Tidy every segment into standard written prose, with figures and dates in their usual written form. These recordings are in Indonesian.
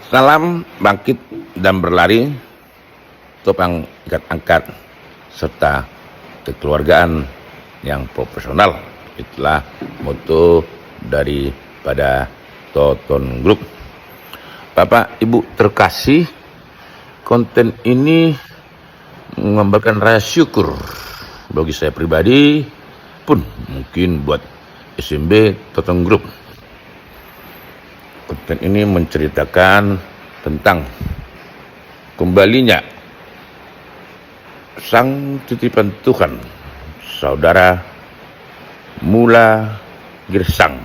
Salam bangkit dan berlari, topang ikat angkat, serta kekeluargaan yang profesional. Itulah moto daripada Toton Group. Bapak Ibu terkasih, konten ini menggambarkan rasa syukur bagi saya pribadi pun mungkin buat SMB Toton Group. Konten ini menceritakan tentang kembalinya sang titipan Tuhan, saudara Mula Girsang,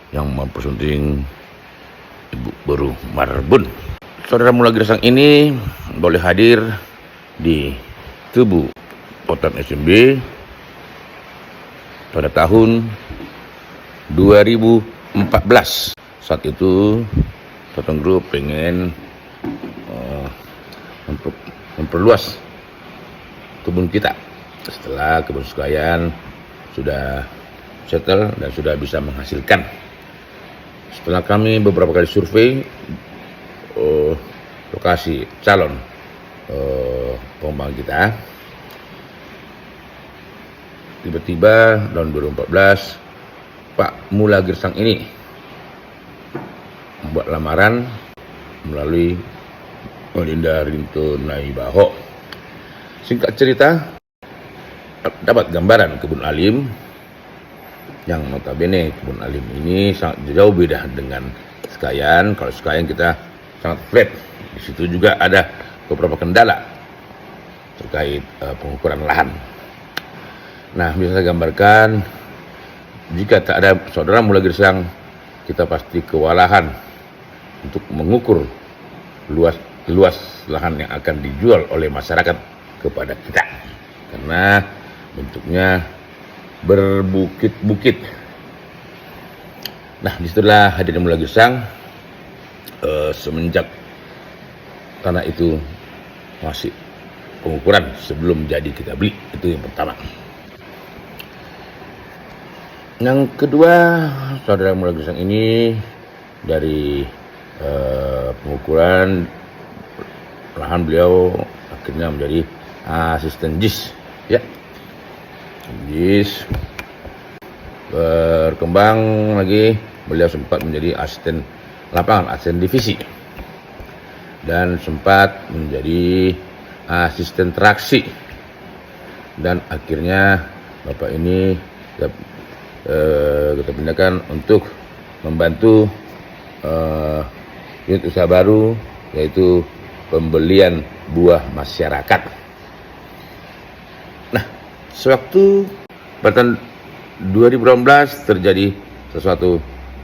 yang mempersunting Ibu Beru Marbun. Saudara Mula Girsang ini boleh hadir di tubuh Toton SMB pada tahun 2014. Saat itu Toton Group pengen memperluas kebun kita. Setelah kebun sekalian sudah settle dan sudah bisa menghasilkan. Setelah kami beberapa kali survei lokasi calon pengembang kita, tiba-tiba tahun 2014 Pak Mula Girsang ini membuat lamaran melalui Olinda Rinto Naibaho. Singkat cerita, dapat gambaran kebun alim yang notabene kebun alim ini sangat jauh beda dengan Sekayan. Kalau Sekayan kita sangat flat. Di situ juga ada beberapa kendala terkait pengukuran lahan. Nah, bisa saya gambarkan, jika tak ada saudara Mula Girsang, kita pasti kewalahan untuk mengukur luas lahan yang akan dijual oleh masyarakat kepada kita, karena bentuknya berbukit-bukit. Nah, disitulah hadirnya Mula Girsang. Semenjak tanah itu masih pengukuran sebelum jadi kita beli, itu yang pertama. Yang kedua, saudara Mula Girsang ini dari pengukuran lahan beliau akhirnya menjadi asisten JIS, ya. JIS berkembang lagi, beliau sempat menjadi asisten lapangan, asisten divisi, dan sempat menjadi asisten traksi, dan akhirnya Bapak ini kita pindahkan untuk membantu unit usaha baru, yaitu pembelian buah masyarakat. Nah, sewaktu pada tahun 2018 terjadi sesuatu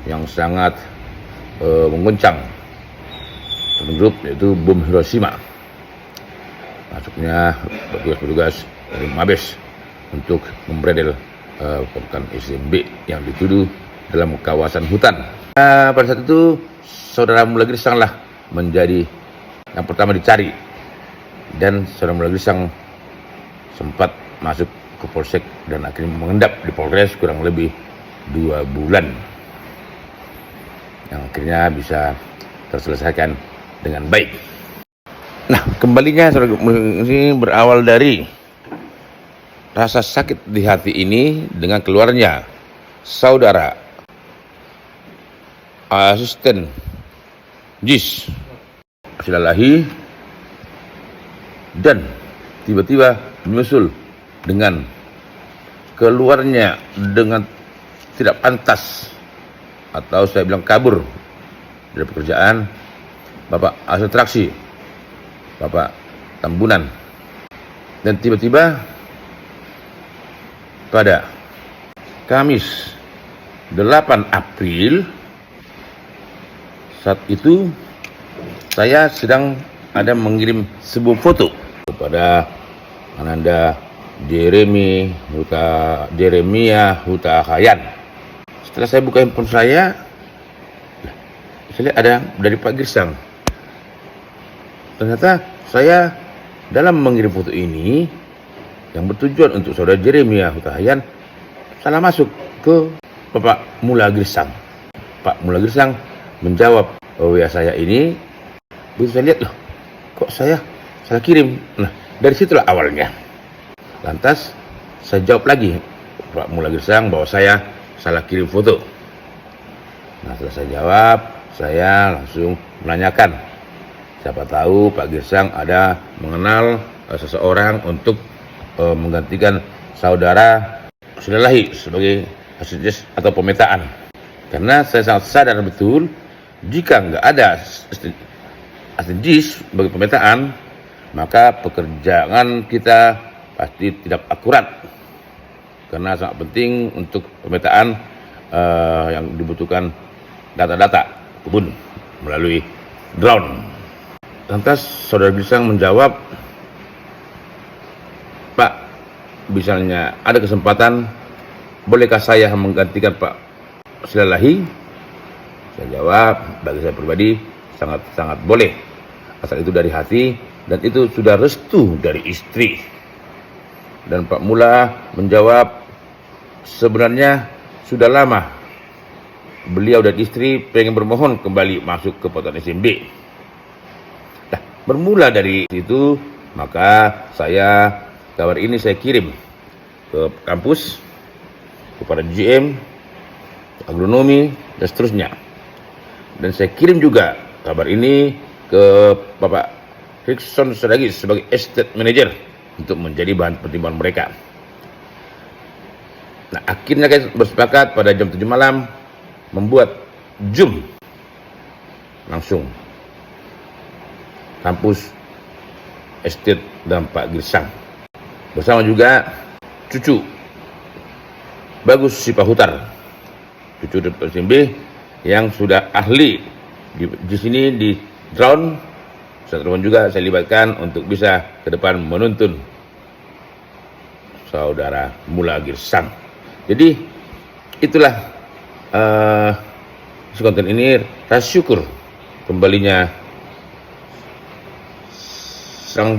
yang sangat mengguncang Toton Group, yaitu bom Hiroshima. Masuknya petugas-petugas dari Mabes untuk membredel Toton SMB yang dituduh dalam kawasan hutan. Pada saat itu saudara Mula Girsang lah menjadi yang pertama dicari, dan saudara Mula Girsang sempat masuk ke Polsek dan akhirnya mengendap di Polres kurang lebih 2 bulan, yang akhirnya bisa terselesaikan dengan baik. Nah, kembalinya saudara ini berawal dari rasa sakit di hati ini dengan keluarnya saudara asisten JIS Silalahi, dan tiba-tiba menyusul dengan keluarnya dengan tidak pantas, atau saya bilang kabur dari pekerjaan, Bapak asisten traksi, Bapak Tambunan. Dan tiba-tiba pada Kamis 8 April, saat itu saya sedang ada mengirim sebuah foto kepada Ananda Jeremia Huta Hayan. Setelah saya buka handphone saya lihat ada dari Pak Girsang. Ternyata saya dalam mengirim foto ini yang bertujuan untuk saudara Jeremia Huta Hayan salah masuk ke Bapak Mula Girsang. Pak Mula Girsang menjawab WA saya ini, begitu saya lihat, loh, kok saya salah kirim. Nah, dari situlah awalnya. Lantas saya jawab lagi Pak Mula Girsang bahwa saya salah kirim foto. Nah, setelah saya jawab, saya langsung menanyakan, siapa tahu Pak Girsang ada mengenal seseorang untuk menggantikan saudara Silalahi sebagai asisten atau pemetaan. Karena saya sangat sadar betul, jika nggak ada asisten JIS sebagai pemetaan, maka pekerjaan kita pasti tidak akurat. Karena sangat penting untuk pemetaan yang dibutuhkan data-data kebun melalui drone. Lantas Saudara Girsang menjawab, Pak, misalnya ada kesempatan, bolehkah saya menggantikan Pak Silalahi? Saya jawab, bagi saya pribadi sangat boleh, asal itu dari hati dan itu sudah restu dari istri. Dan Pak Mula menjawab, sebenarnya sudah lama beliau dan istri pengen bermohon kembali masuk ke Pasuruan SMB. Nah, bermula dari itu, maka kabar ini saya kirim ke kampus, kepada GM, agronomi, dan seterusnya. Dan saya kirim juga kabar ini ke Bapak Rickson Sadagis sebagai estate manager untuk menjadi bahan pertimbangan mereka. Nah, akhirnya kita bersepakat pada jam 7 malam membuat Zoom langsung kampus estate dan Pak Girsang. Bersama juga cucu Bagus Sipahutar, cucu Dr. SMB yang sudah ahli di sini di drone. Saya juga saya libatkan untuk bisa ke depan menuntun Saudara Mula Girsang. Jadi itulah konten ini, rasa syukur kembalinya sang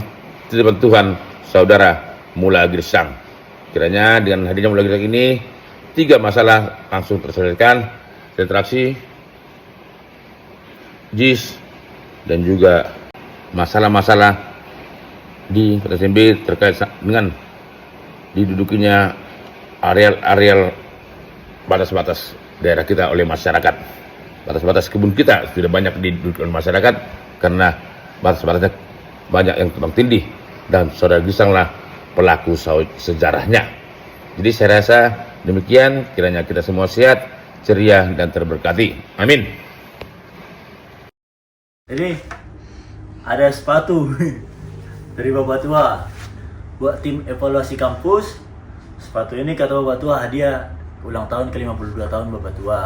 titipan Tuhan Saudara Mula Girsang. Kiranya dengan hadirnya Mula Girsang ini 3 masalah langsung terselesaikan, interaksi, JIS, dan juga masalah-masalah di PTSMB terkait dengan didudukinya areal batas-batas daerah kita oleh masyarakat. Batas-batas kebun kita sudah banyak diduduki oleh masyarakat karena batas-batasnya banyak yang tumpang tindih, dan Saudara Girsanglah pelaku sejarahnya. Jadi saya rasa demikian, kiranya kita semua sehat, ceria, dan terberkati. Amin. Ini ada sepatu dari Bapak Tua buat tim evaluasi kampus. Sepatu ini kata Bapak Tua hadiah ulang tahun ke-52 tahun Bapak Tua.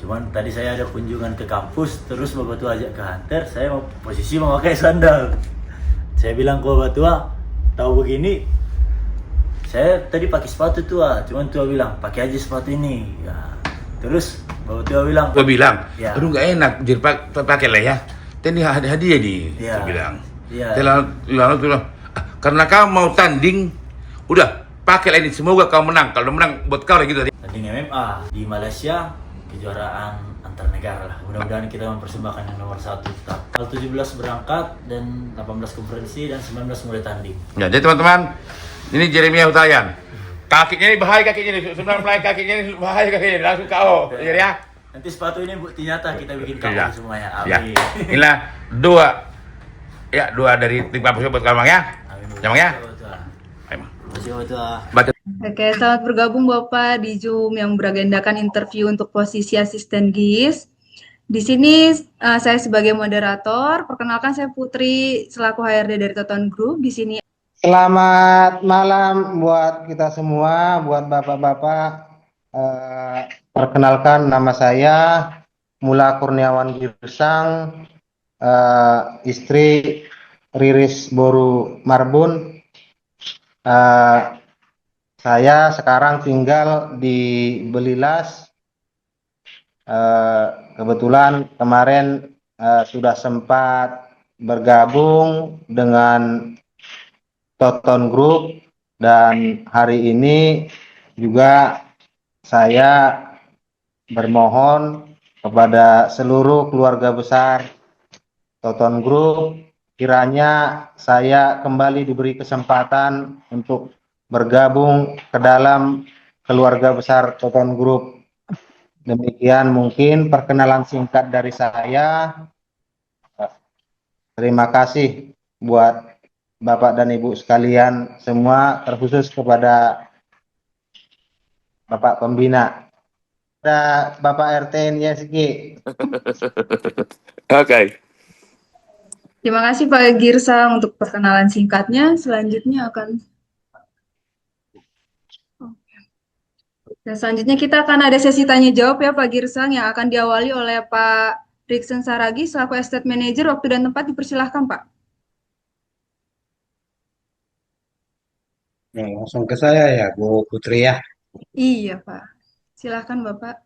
Cuman tadi saya ada kunjungan ke kampus, terus Bapak Tua ajak ke Hunter, saya posisi memakai sandal. Saya bilang ke Bapak Tua, tahu begini, saya tadi pakai sepatu Tua, cuman Tua bilang pakai aja sepatu ini. Ya. Terus Bapak Tua bilang, ya, aduh nggak enak, jadi pakai lah ya. Ini hadiah di, ya. Saya bilang. Ya. Karena kamu mau tanding, udah pakai ini, semoga kau menang. Kalau menang buat kau lah gitu. Tanding MMA di Malaysia, kejuaraan antar negara lah. Mudah-mudahan kita mempersembahkan yang nomor 1 tetap. Tanggal 17 berangkat dan 18 konferensi dan 19 mulai tanding. Ya, jadi teman-teman, ini Jeremia Hutayan. Kakinya ini bahaya, kakinya ini sebenarnya mulai kakinya ini bahaya, kakinya ini langsung KO. Ya. Nanti sepatu ini bukti nyata kita bikin KO ya. Semuanya. Amin. Ya. Inilah dua dari tim kampus buat kamu ya. Amin. Ya. Oke, selamat bergabung Bapak di Zoom yang beragendakan interview untuk posisi asisten GIS. Di sini saya sebagai moderator, perkenalkan saya Putri selaku HRD dari Toton Group di sini. Selamat malam buat kita semua, buat bapak-bapak. Perkenalkan nama saya Mula Kurniawan Girsang, istri Riris Boru Marbun. Saya sekarang tinggal di Belilas. Kebetulan kemarin sudah sempat bergabung dengan Toton Group, dan hari ini juga saya bermohon kepada seluruh keluarga besar Toton Group, kiranya saya kembali diberi kesempatan untuk bergabung ke dalam keluarga besar Toton Group. Demikian mungkin perkenalan singkat dari saya. Terima kasih buat Bapak dan Ibu sekalian semua, terkhusus kepada Bapak Pembina. Ada Bapak RT NYSG. Oke. Terima kasih Pak Girsang untuk perkenalan singkatnya. Selanjutnya dan selanjutnya kita akan ada sesi tanya jawab ya Pak Girsang yang akan diawali oleh Pak Riksen Saragi selaku Estate Manager. Waktu dan tempat dipersilahkan Pak. Nah, langsung ke saya ya, Bu Putri ya. Iya Pak. Silahkan Bapak.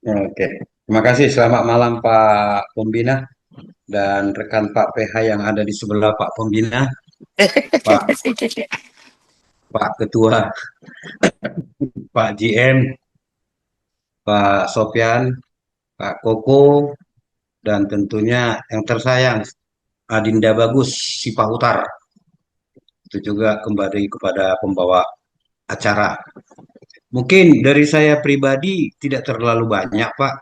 Oke. Terima kasih. Selamat malam Pak Pembina dan rekan Pak PH yang ada di sebelah Pak Pembina, Pak Pak Ketua, Pak GM, Pak Sopyan, Pak Koko, dan tentunya yang tersayang Adinda Bagus Sipahutar. Itu juga kembali kepada pembawa acara. Mungkin dari saya pribadi tidak terlalu banyak, Pak,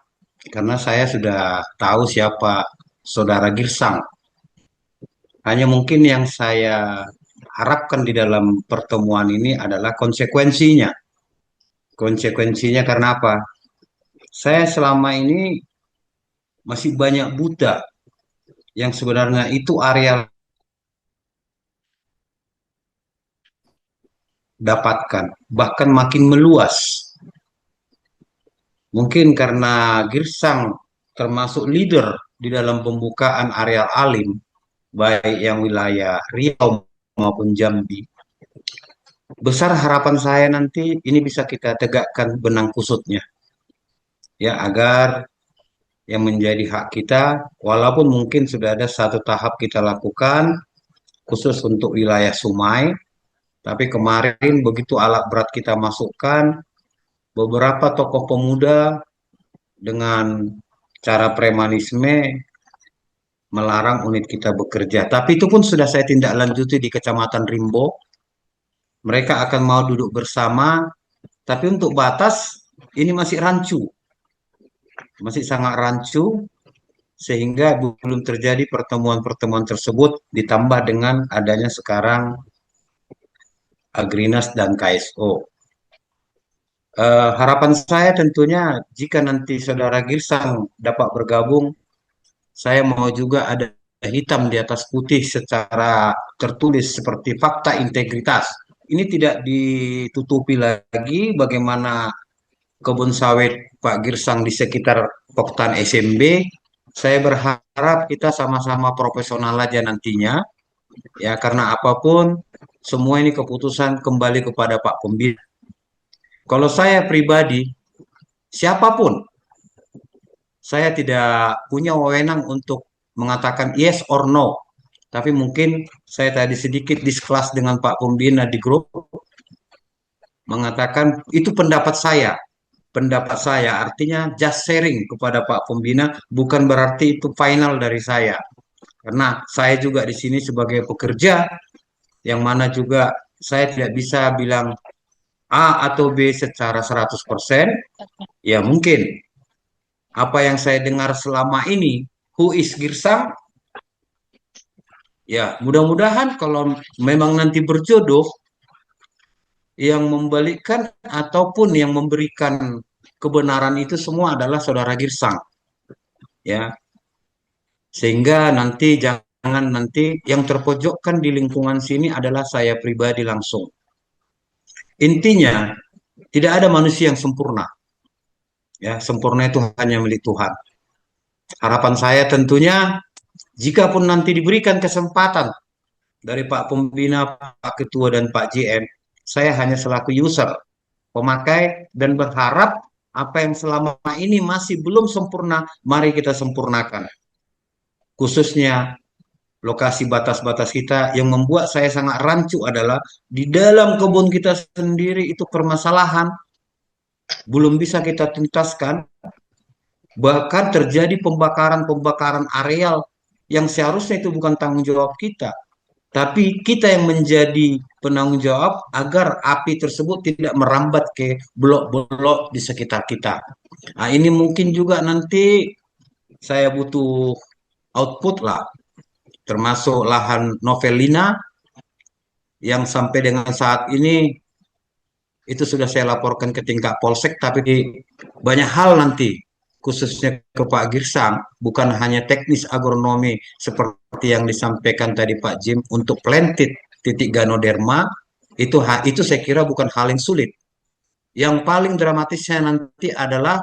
karena saya sudah tahu siapa Saudara Girsang. Hanya mungkin yang saya harapkan di dalam pertemuan ini adalah konsekuensinya. Konsekuensinya karena apa? Saya selama ini masih banyak buta yang sebenarnya itu area dapatkan, bahkan makin meluas. Mungkin karena Girsang termasuk leader di dalam pembukaan areal alim, baik yang wilayah Riau maupun Jambi. Besar harapan saya nanti ini bisa kita tegakkan benang kusutnya, ya agar yang menjadi hak kita, walaupun mungkin sudah ada satu tahap kita lakukan khusus untuk wilayah Sumai, tapi kemarin begitu alat berat kita masukkan, beberapa tokoh pemuda dengan cara premanisme melarang unit kita bekerja. Tapi itu pun sudah saya tindak lanjuti di Kecamatan Rimbo. Mereka akan mau duduk bersama, tapi untuk batas ini masih rancu. Masih sangat rancu, sehingga belum terjadi pertemuan-pertemuan tersebut, ditambah dengan adanya sekarang Agrinas dan KSO. Harapan saya tentunya jika nanti Saudara Girsang dapat bergabung, saya mau juga ada hitam di atas putih secara tertulis seperti fakta integritas. Ini tidak ditutupi lagi bagaimana kebun sawit Pak Girsang di sekitar Poktan SMB. Saya berharap kita sama-sama profesional aja nantinya, ya karena apapun semua ini keputusan kembali kepada Pak Pembina. Kalau saya pribadi, siapapun, saya tidak punya wewenang untuk mengatakan yes or no. Tapi mungkin saya tadi sedikit diskelas dengan Pak Pembina di grup, mengatakan itu pendapat saya. Pendapat saya artinya just sharing kepada Pak Pembina, bukan berarti itu final dari saya. Karena saya juga di sini sebagai pekerja, yang mana juga saya tidak bisa bilang A atau B secara 100%, ya mungkin apa yang saya dengar selama ini, who is Girsang, ya mudah-mudahan kalau memang nanti berjodoh, yang membalikkan ataupun yang memberikan kebenaran itu semua adalah Saudara Girsang. Ya, sehingga nanti jangan nanti yang terpojokkan di lingkungan sini adalah saya pribadi langsung. Intinya, tidak ada manusia yang sempurna. Ya, sempurna itu hanya milik Tuhan. Harapan saya tentunya, jika pun nanti diberikan kesempatan dari Pak Pembina, Pak Ketua, dan Pak GM, saya hanya selaku user, pemakai, dan berharap apa yang selama ini masih belum sempurna, mari kita sempurnakan. Khususnya lokasi batas-batas kita yang membuat saya sangat rancu adalah di dalam kebun kita sendiri itu permasalahan belum bisa kita tuntaskan, Bahkan terjadi pembakaran-pembakaran areal yang seharusnya itu bukan tanggung jawab kita. Tapi kita yang menjadi penanggung jawab agar api tersebut tidak merambat ke blok-blok di sekitar kita. Nah, ini mungkin juga nanti saya butuh output lah, termasuk lahan Novelina yang sampai dengan saat ini itu sudah saya laporkan ke tingkat polsek, tapi banyak hal nanti, khususnya ke Pak Girsang, bukan hanya teknis agronomi seperti yang disampaikan tadi Pak Jim untuk planted titik ganoderma, itu saya kira bukan hal yang sulit. Yang paling dramatisnya nanti adalah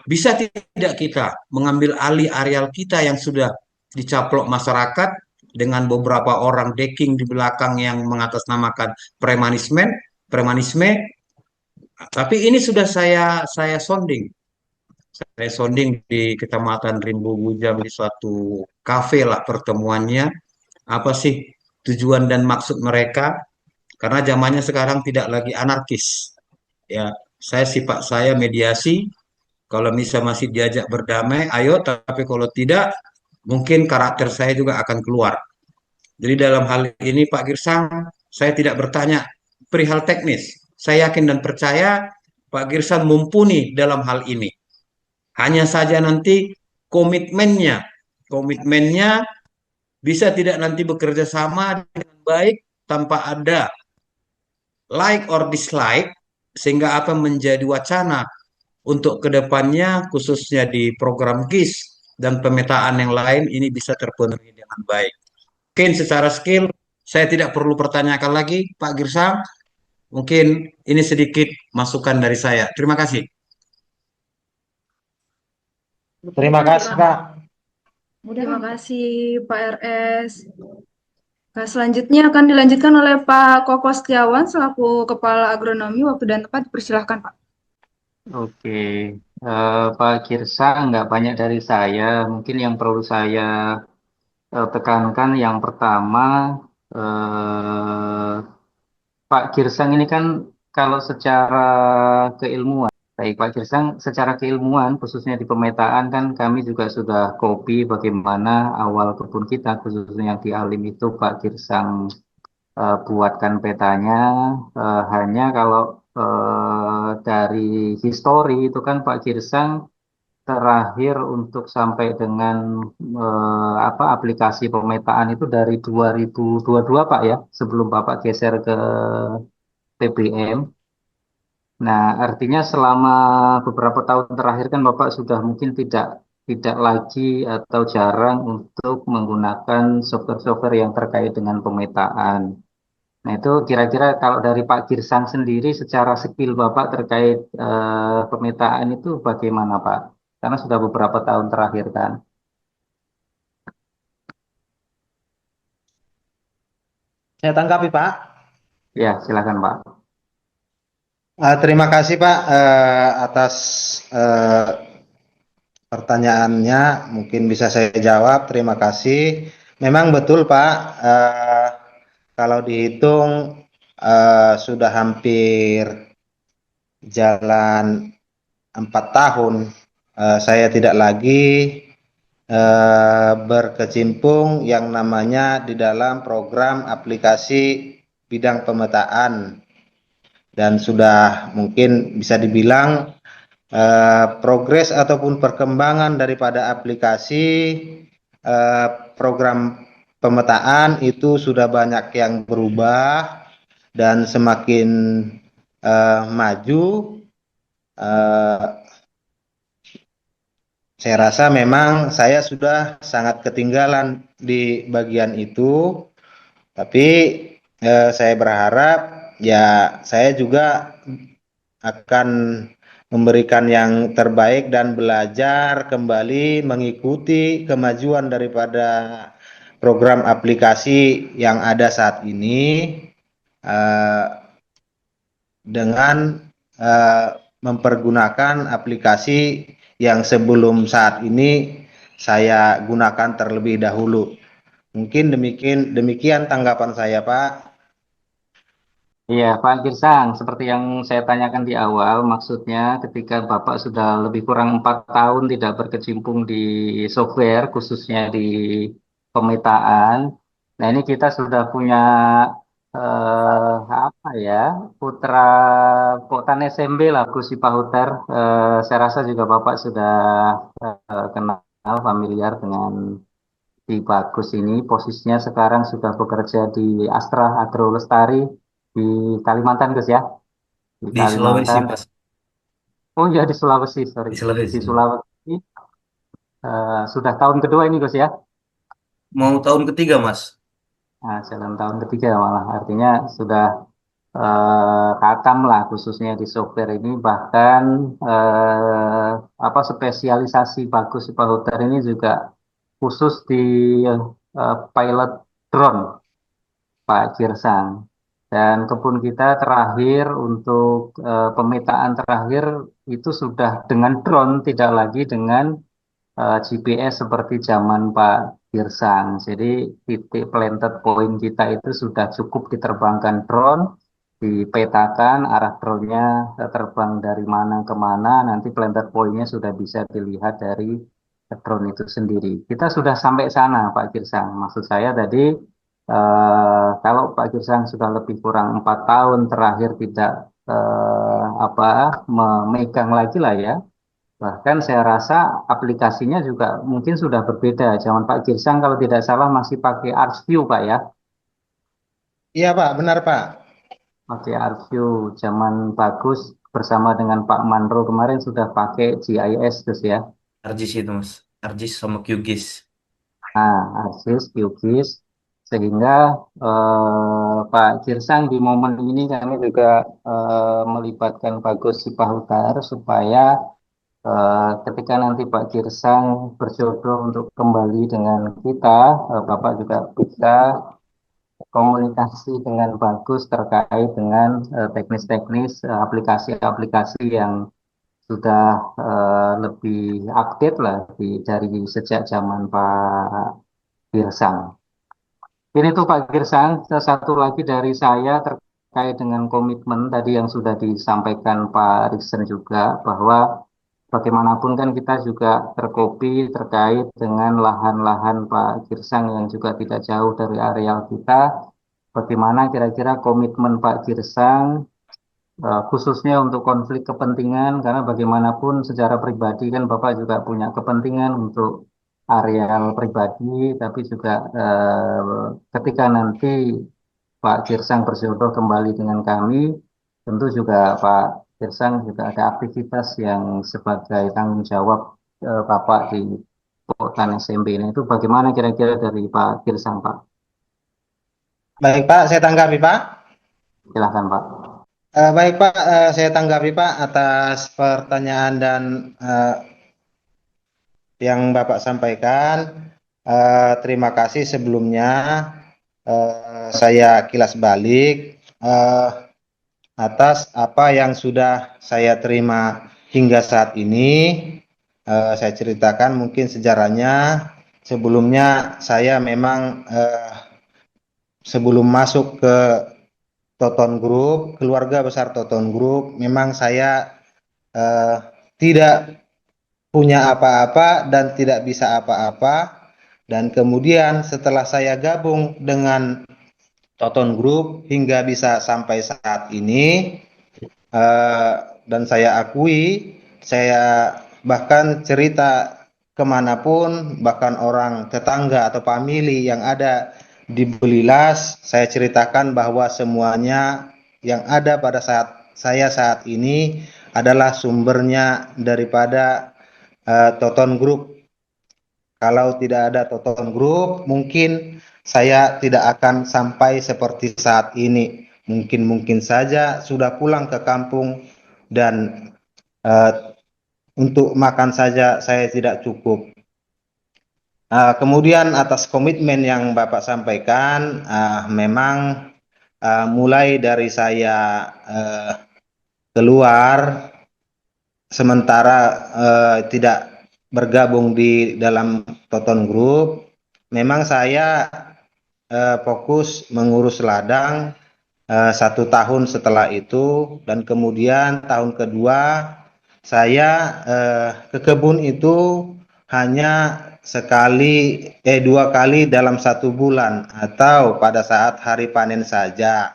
bisa tidak kita mengambil alih areal kita yang sudah dicaplok masyarakat dengan beberapa orang decking di belakang yang mengatasnamakan premanisme, tapi ini sudah saya sounding. Saya sounding di Kecamatan Rimbo Bujang di suatu kafe lah pertemuannya. Apa sih tujuan dan maksud mereka? Karena zamannya sekarang tidak lagi anarkis. Ya, sifat saya mediasi. Kalau bisa masih diajak berdamai, ayo. Tapi kalau tidak, mungkin karakter saya juga akan keluar. Jadi dalam hal ini Pak Girsang, saya tidak bertanya perihal teknis. Saya yakin dan percaya Pak Girsang mumpuni dalam hal ini. Hanya saja nanti komitmennya, komitmennya bisa tidak nanti bekerja sama dengan baik tanpa ada like or dislike, sehingga apa menjadi wacana untuk kedepannya khususnya di program GIS dan pemetaan yang lain ini bisa terpenuhi dengan baik. Mungkin secara skill saya tidak perlu pertanyakan lagi Pak Girsang. Mungkin ini sedikit masukan dari saya. Terima kasih. Terima kasih, Pak. Terima kasih Pak RS. Nah, selanjutnya akan dilanjutkan oleh Pak Koko Setiawan selaku Kepala Agronomi. Waktu dan tempat dipersilahkan, Pak. Oke, Pak Kirsa, nggak banyak dari saya. Mungkin yang perlu saya tekankan yang pertama, eh, Pak Girsang ini kan kalau secara keilmuan, baik Pak Girsang, secara keilmuan khususnya di pemetaan kan kami juga sudah copy bagaimana awal kebun kita khususnya yang di Alim itu Pak Girsang buatkan petanya. Hanya kalau dari histori itu kan Pak Girsang terakhir untuk sampai dengan apa aplikasi pemetaan itu dari 2022 Pak ya, sebelum Bapak geser ke TBM. Nah, artinya selama beberapa tahun terakhir kan Bapak sudah mungkin tidak tidak lagi atau jarang untuk menggunakan software-software yang terkait dengan pemetaan. Nah, itu kira-kira kalau dari Pak Girsang sendiri secara skill Bapak terkait pemetaan itu bagaimana Pak? Karena sudah beberapa tahun terakhir kan. Saya tanggapi, Pak. Ya, silakan Pak. Terima kasih, Pak, atas pertanyaannya. Mungkin bisa saya jawab. Terima kasih. Memang betul, Pak. Kalau dihitung sudah hampir jalan 4 tahun saya tidak lagi berkecimpung yang namanya di dalam program aplikasi bidang pemetaan, dan sudah mungkin bisa dibilang progres ataupun perkembangan daripada aplikasi program pemetaan itu sudah banyak yang berubah dan semakin maju. Saya rasa memang saya sudah sangat ketinggalan di bagian itu, tapi saya berharap ya saya juga akan memberikan yang terbaik dan belajar kembali mengikuti kemajuan daripada program aplikasi yang ada saat ini dengan mempergunakan aplikasi yang sebelum saat ini saya gunakan terlebih dahulu. Mungkin demikian tanggapan saya, Pak. Iya, Pak Girsang, seperti yang saya tanyakan di awal, maksudnya ketika Bapak sudah lebih kurang 4 tahun tidak berkecimpung di software, khususnya di pemetaan. Nah, ini kita sudah punya apa ya, putra Potan SMB lah, Gus Sipahutar. Saya rasa juga Bapak sudah kenal, familiar dengan di Bagus ini. Posisinya sekarang sudah bekerja di Astra Agro Lestari di Kalimantan, Gus ya, di Di Sulawesi, Kalimantan. Mas. Oh ya, di Sulawesi, sorry, Di di Sulawesi. Sulawesi. Sudah tahun kedua ini, Gus ya. Mau tahun ketiga, Mas. Nah, jalan tahun ketiga malah, artinya sudah khatam lah, khususnya di software ini. Bahkan apa, spesialisasi Bagus Sipahutar ini juga khusus di pilot drone, Pak Girsang. Dan kebun kita terakhir untuk pemetaan terakhir itu sudah dengan drone, tidak lagi dengan GPS seperti zaman Pak Girsang. Jadi titik planted point kita itu sudah cukup diterbangkan drone, dipetakan arah drone-nya terbang dari mana ke mana, nanti planted point-nya sudah bisa dilihat dari drone itu sendiri. Kita sudah sampai sana, Pak Girsang. Maksud saya tadi, kalau Pak Girsang sudah lebih kurang 4 tahun terakhir tidak apa, memegang lagi lah ya. Bahkan saya rasa aplikasinya juga mungkin sudah berbeda. Zaman Pak Girsang kalau tidak salah masih pakai ArcView, Pak ya. Iya Pak, benar Pak. Pakai ArcView. Zaman Bagus bersama dengan Pak Manro kemarin sudah pakai GIS terus ya. Arjis itu, Mas. Arjis sama QGIS. Nah, ArcGIS, QGIS. Sehingga Pak Girsang di momen ini kami juga melibatkan Bagus Sipahutar supaya ketika nanti Pak Girsang berjodoh untuk kembali dengan kita, Bapak juga bisa komunikasi dengan bagus terkait dengan teknis-teknis aplikasi-aplikasi yang sudah lebih update lah dari sejak zaman Pak Girsang. Ini tuh Pak Girsang, satu lagi dari saya terkait dengan komitmen tadi yang sudah disampaikan Pak Risen juga, bahwa bagaimanapun kan kita juga terkopi terkait dengan lahan-lahan Pak Girsang yang juga tidak jauh dari areal kita. Bagaimana kira-kira komitmen Pak Girsang, khususnya untuk konflik kepentingan, karena bagaimanapun secara pribadi kan Bapak juga punya kepentingan untuk areal pribadi, tapi juga ketika nanti Pak Girsang berjodoh kembali dengan kami, tentu juga Pak Girsang juga ada aktivitas yang sebagai tanggung jawab Bapak di Potan SMB ini. Itu bagaimana kira-kira dari Pak Girsang, Pak? Baik Pak, saya tanggapi Pak. Silahkan, Pak. Baik Pak, saya tanggapi Pak atas pertanyaan dan yang Bapak sampaikan. Terima kasih sebelumnya. Saya kilas balik atas apa yang sudah saya terima hingga saat ini. Saya ceritakan mungkin sejarahnya. Sebelumnya saya memang sebelum masuk ke Toton Group, keluarga besar Toton Group, memang saya tidak punya apa-apa dan tidak bisa apa-apa. Dan kemudian setelah saya gabung dengan Toton Group hingga bisa sampai saat ini, dan saya akui, saya bahkan cerita kemanapun, bahkan orang tetangga atau famili yang ada di Belilas, saya ceritakan bahwa semuanya yang ada pada saat saya saat ini adalah sumbernya daripada Toton Group. Kalau tidak ada Toton Group, mungkin saya tidak akan sampai seperti saat ini. Mungkin saja sudah pulang ke kampung dan untuk makan saja saya tidak cukup. Kemudian atas komitmen yang Bapak sampaikan, memang mulai dari saya keluar sementara tidak bergabung di dalam Toton Group, memang saya fokus mengurus ladang, 1 tahun setelah itu, dan kemudian tahun kedua saya ke kebun itu hanya 2 kali dalam 1 bulan atau pada saat hari panen saja.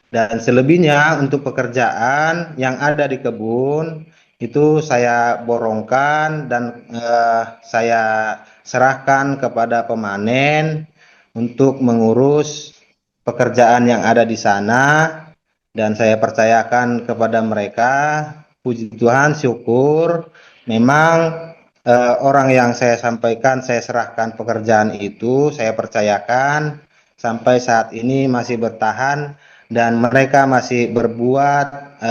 Dan selebihnya untuk pekerjaan yang ada di kebun itu saya borongkan dan saya serahkan kepada pemanen untuk mengurus pekerjaan yang ada di sana, dan saya percayakan kepada mereka. Puji Tuhan, syukur memang orang yang saya sampaikan, saya serahkan pekerjaan itu, saya percayakan sampai saat ini masih bertahan dan mereka masih berbuat,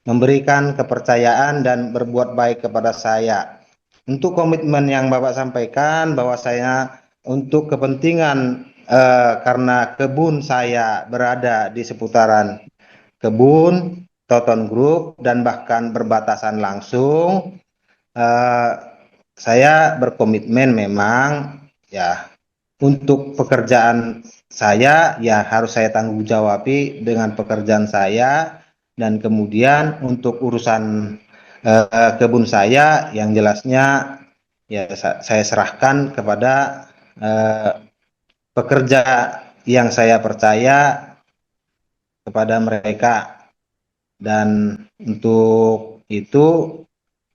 memberikan kepercayaan dan berbuat baik kepada saya. Untuk komitmen yang Bapak sampaikan bahwa saya untuk kepentingan karena kebun saya berada di seputaran kebun Toton Group dan bahkan berbatasan langsung, saya berkomitmen memang ya untuk pekerjaan saya ya harus saya tanggung jawabi dengan pekerjaan saya, dan kemudian untuk urusan kebun saya yang jelasnya ya saya serahkan kepada pekerja yang saya percaya kepada mereka. Dan untuk itu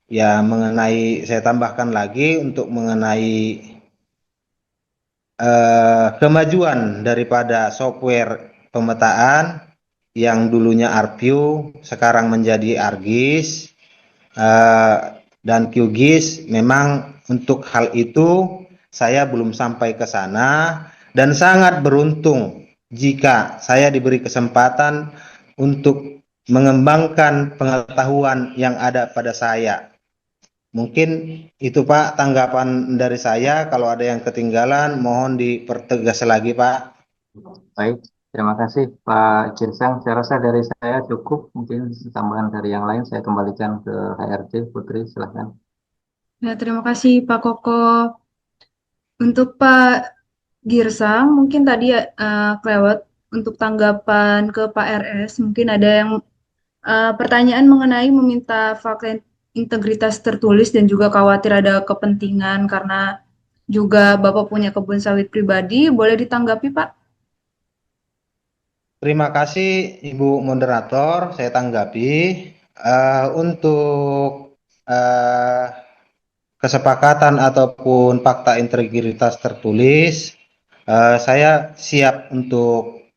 ya mengenai, saya tambahkan lagi untuk mengenai kemajuan daripada software pemetaan yang dulunya ArcView sekarang menjadi ArcGIS dan QGIS. Memang untuk hal itu saya belum sampai ke sana dan sangat beruntung jika saya diberi kesempatan untuk mengembangkan pengetahuan yang ada pada saya. Mungkin itu Pak tanggapan dari saya. Kalau ada yang ketinggalan mohon dipertegas lagi Pak. Baik, terima kasih Pak Girsang. Saya rasa dari saya cukup. Mungkin tambahan dari yang lain saya kembalikan ke HRD. Putri, silahkan. Ya, terima kasih Pak Koko. Untuk Pak Girsang, mungkin tadi kelewat untuk tanggapan ke Pak RS. Mungkin ada yang pertanyaan mengenai meminta fakta integritas tertulis dan juga khawatir ada kepentingan karena juga Bapak punya kebun sawit pribadi. Boleh ditanggapi, Pak? Terima kasih Ibu Moderator, saya tanggapi. Untuk kesepakatan ataupun fakta integritas tertulis, saya siap untuk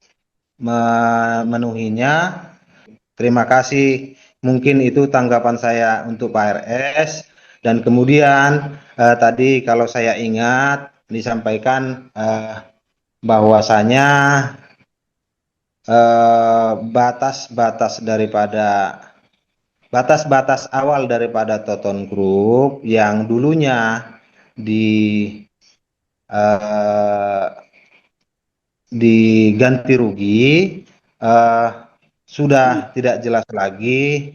memenuhinya. Terima kasih. Mungkin itu tanggapan saya untuk Pak RS. Dan kemudian tadi kalau saya ingat disampaikan bahwasanya batas awal daripada Toton Group yang dulunya diganti rugi sudah tidak jelas lagi.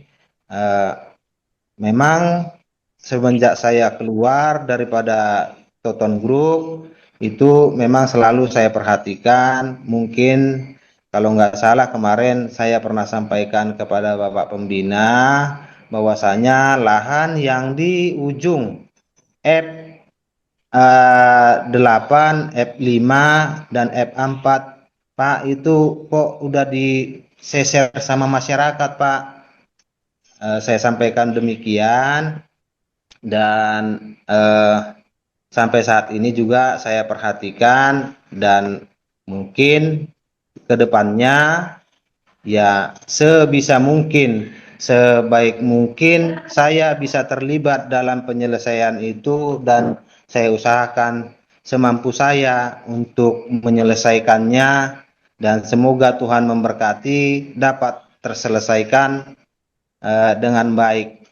Memang semenjak saya keluar daripada Toton Group itu memang selalu saya perhatikan. Mungkin kalau nggak salah kemarin saya pernah sampaikan kepada Bapak Pembina bahwasanya lahan yang di ujung F8, F5 dan F4 Pak itu kok udah diseser sama masyarakat Pak. Saya sampaikan demikian, dan sampai saat ini juga saya perhatikan, dan mungkin ke depannya ya sebisa mungkin, sebaik mungkin saya bisa terlibat dalam penyelesaian itu, dan saya usahakan semampu saya untuk menyelesaikannya, dan semoga Tuhan memberkati dapat terselesaikan dengan baik.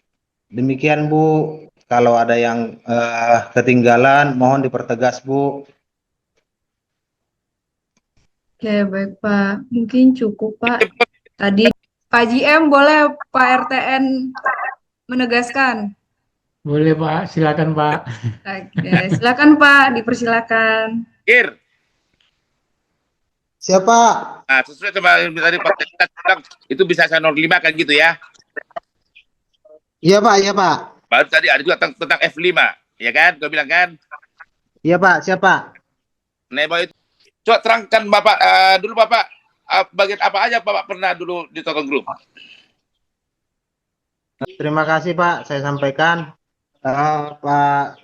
Demikian Bu, kalau ada yang ketinggalan mohon dipertegas Bu. Oke, baik Pak. Mungkin cukup Pak. Tadi Pak GM boleh Pak RTN menegaskan. Boleh Pak, silakan Pak. Oke, silakan Pak, dipersilakan. Siapa? Nah, sesuai sama yang tadi Pak Teddy bilang, itu bisa saya 05 kan gitu ya. Iya Pak, iya Pak. Baru tadi ada juga tentang F5, ya kan? Gue bilang kan. Iya Pak, siapa? Nah, itu coba terangkan Bapak dulu Bapak bagian apa aja Bapak pernah dulu di Token Group. Terima kasih Pak, saya sampaikan Pak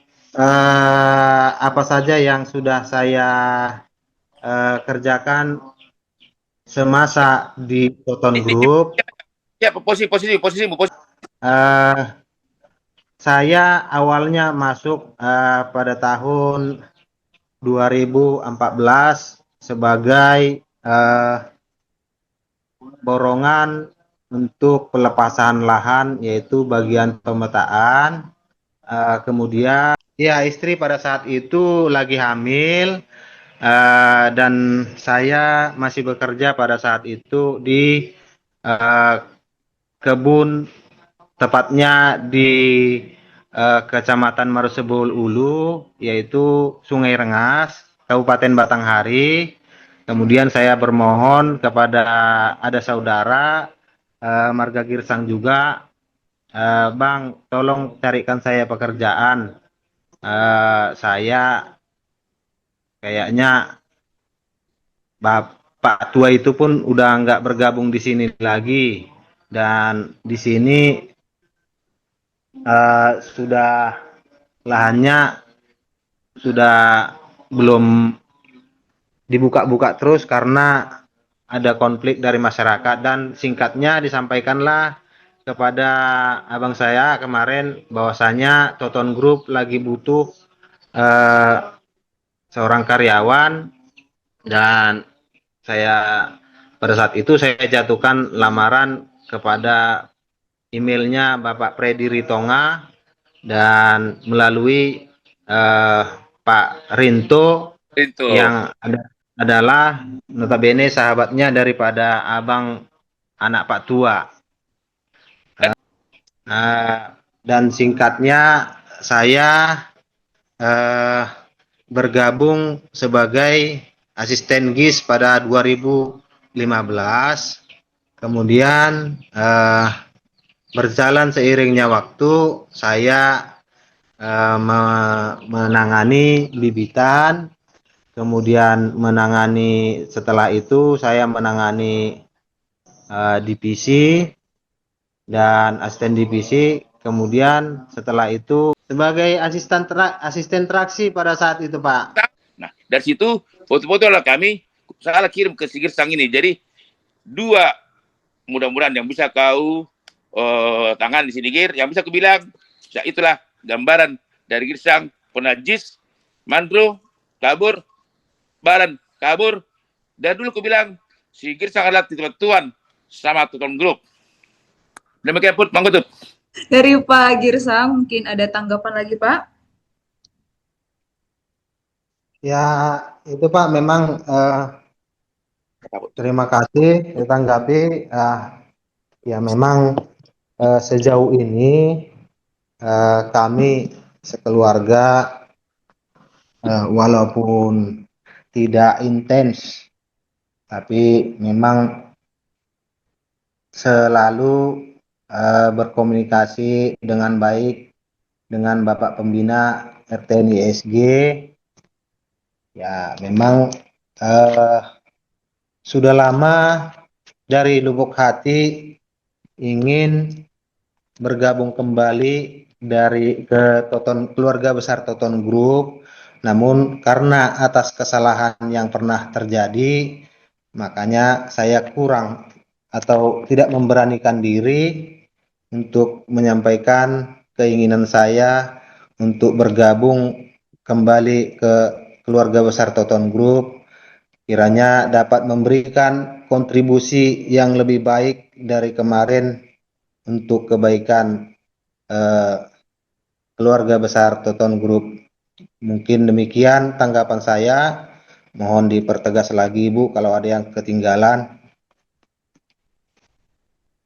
apa saja yang sudah saya kerjakan semasa di Toton Group. Ya, posisi. Eh, saya awalnya masuk pada tahun 2014 sebagai borongan untuk pelepasan lahan, yaitu bagian pemetaan. Kemudian ya istri pada saat itu lagi hamil, dan saya masih bekerja pada saat itu di kebun, tepatnya di Kecamatan Marosebul Ulu, yaitu Sungai Rengas, Kabupaten Batanghari. Kemudian saya bermohon kepada ada saudara marga Girsang juga, Bang, tolong carikan saya pekerjaan. Saya kayaknya Pak Tua itu pun udah nggak bergabung di sini lagi, dan di sini sudah lahannya sudah belum dibuka-buka terus karena ada konflik dari masyarakat, dan singkatnya disampaikanlah kepada abang saya kemarin bahwasanya Toton Group lagi butuh seorang karyawan, dan saya pada saat itu saya jatuhkan lamaran kepada emailnya Bapak Freddy Ritonga, dan melalui Pak Rinto Itu. yang adalah notabene sahabatnya daripada abang anak Pak Tua. Dan singkatnya saya bergabung sebagai asisten GIS pada 2015. Kemudian berjalan seiringnya waktu, saya menangani bibitan, kemudian setelah itu saya menangani divisi dan asisten divisi, kemudian setelah itu sebagai asisten traksi pada saat itu Pak. Nah, dari situ foto-foto lah kami salah kirim ke si Girsang ini. Jadi dua mudah-mudahan yang bisa kau tangan di sini Gir, yang bisa aku bilang, ya itulah gambaran dari Girsang, penajis, mandro, kabur, baran, kabur. Dan dulu aku bilang si Girsang adalah tuan sama Toton Group. Demikian pun, Bang Kutub. Dari Pak Girsang, mungkin ada tanggapan lagi, Pak? Ya, itu Pak, memang terima kasih ditanggapi. Ya, memang sejauh ini kami sekeluarga walaupun tidak intens, tapi memang selalu berkomunikasi dengan baik dengan Bapak Pembina RT ISG. Ya, memang sudah lama dari lubuk hati ingin bergabung kembali ke keluarga besar Toton Group, namun karena atas kesalahan yang pernah terjadi, makanya saya kurang atau tidak memberanikan diri untuk menyampaikan keinginan saya untuk bergabung kembali ke keluarga besar Toton Group, kiranya dapat memberikan kontribusi yang lebih baik dari kemarin untuk kebaikan keluarga besar Toton Group. Mungkin demikian tanggapan saya. Mohon dipertegas lagi Ibu kalau ada yang ketinggalan.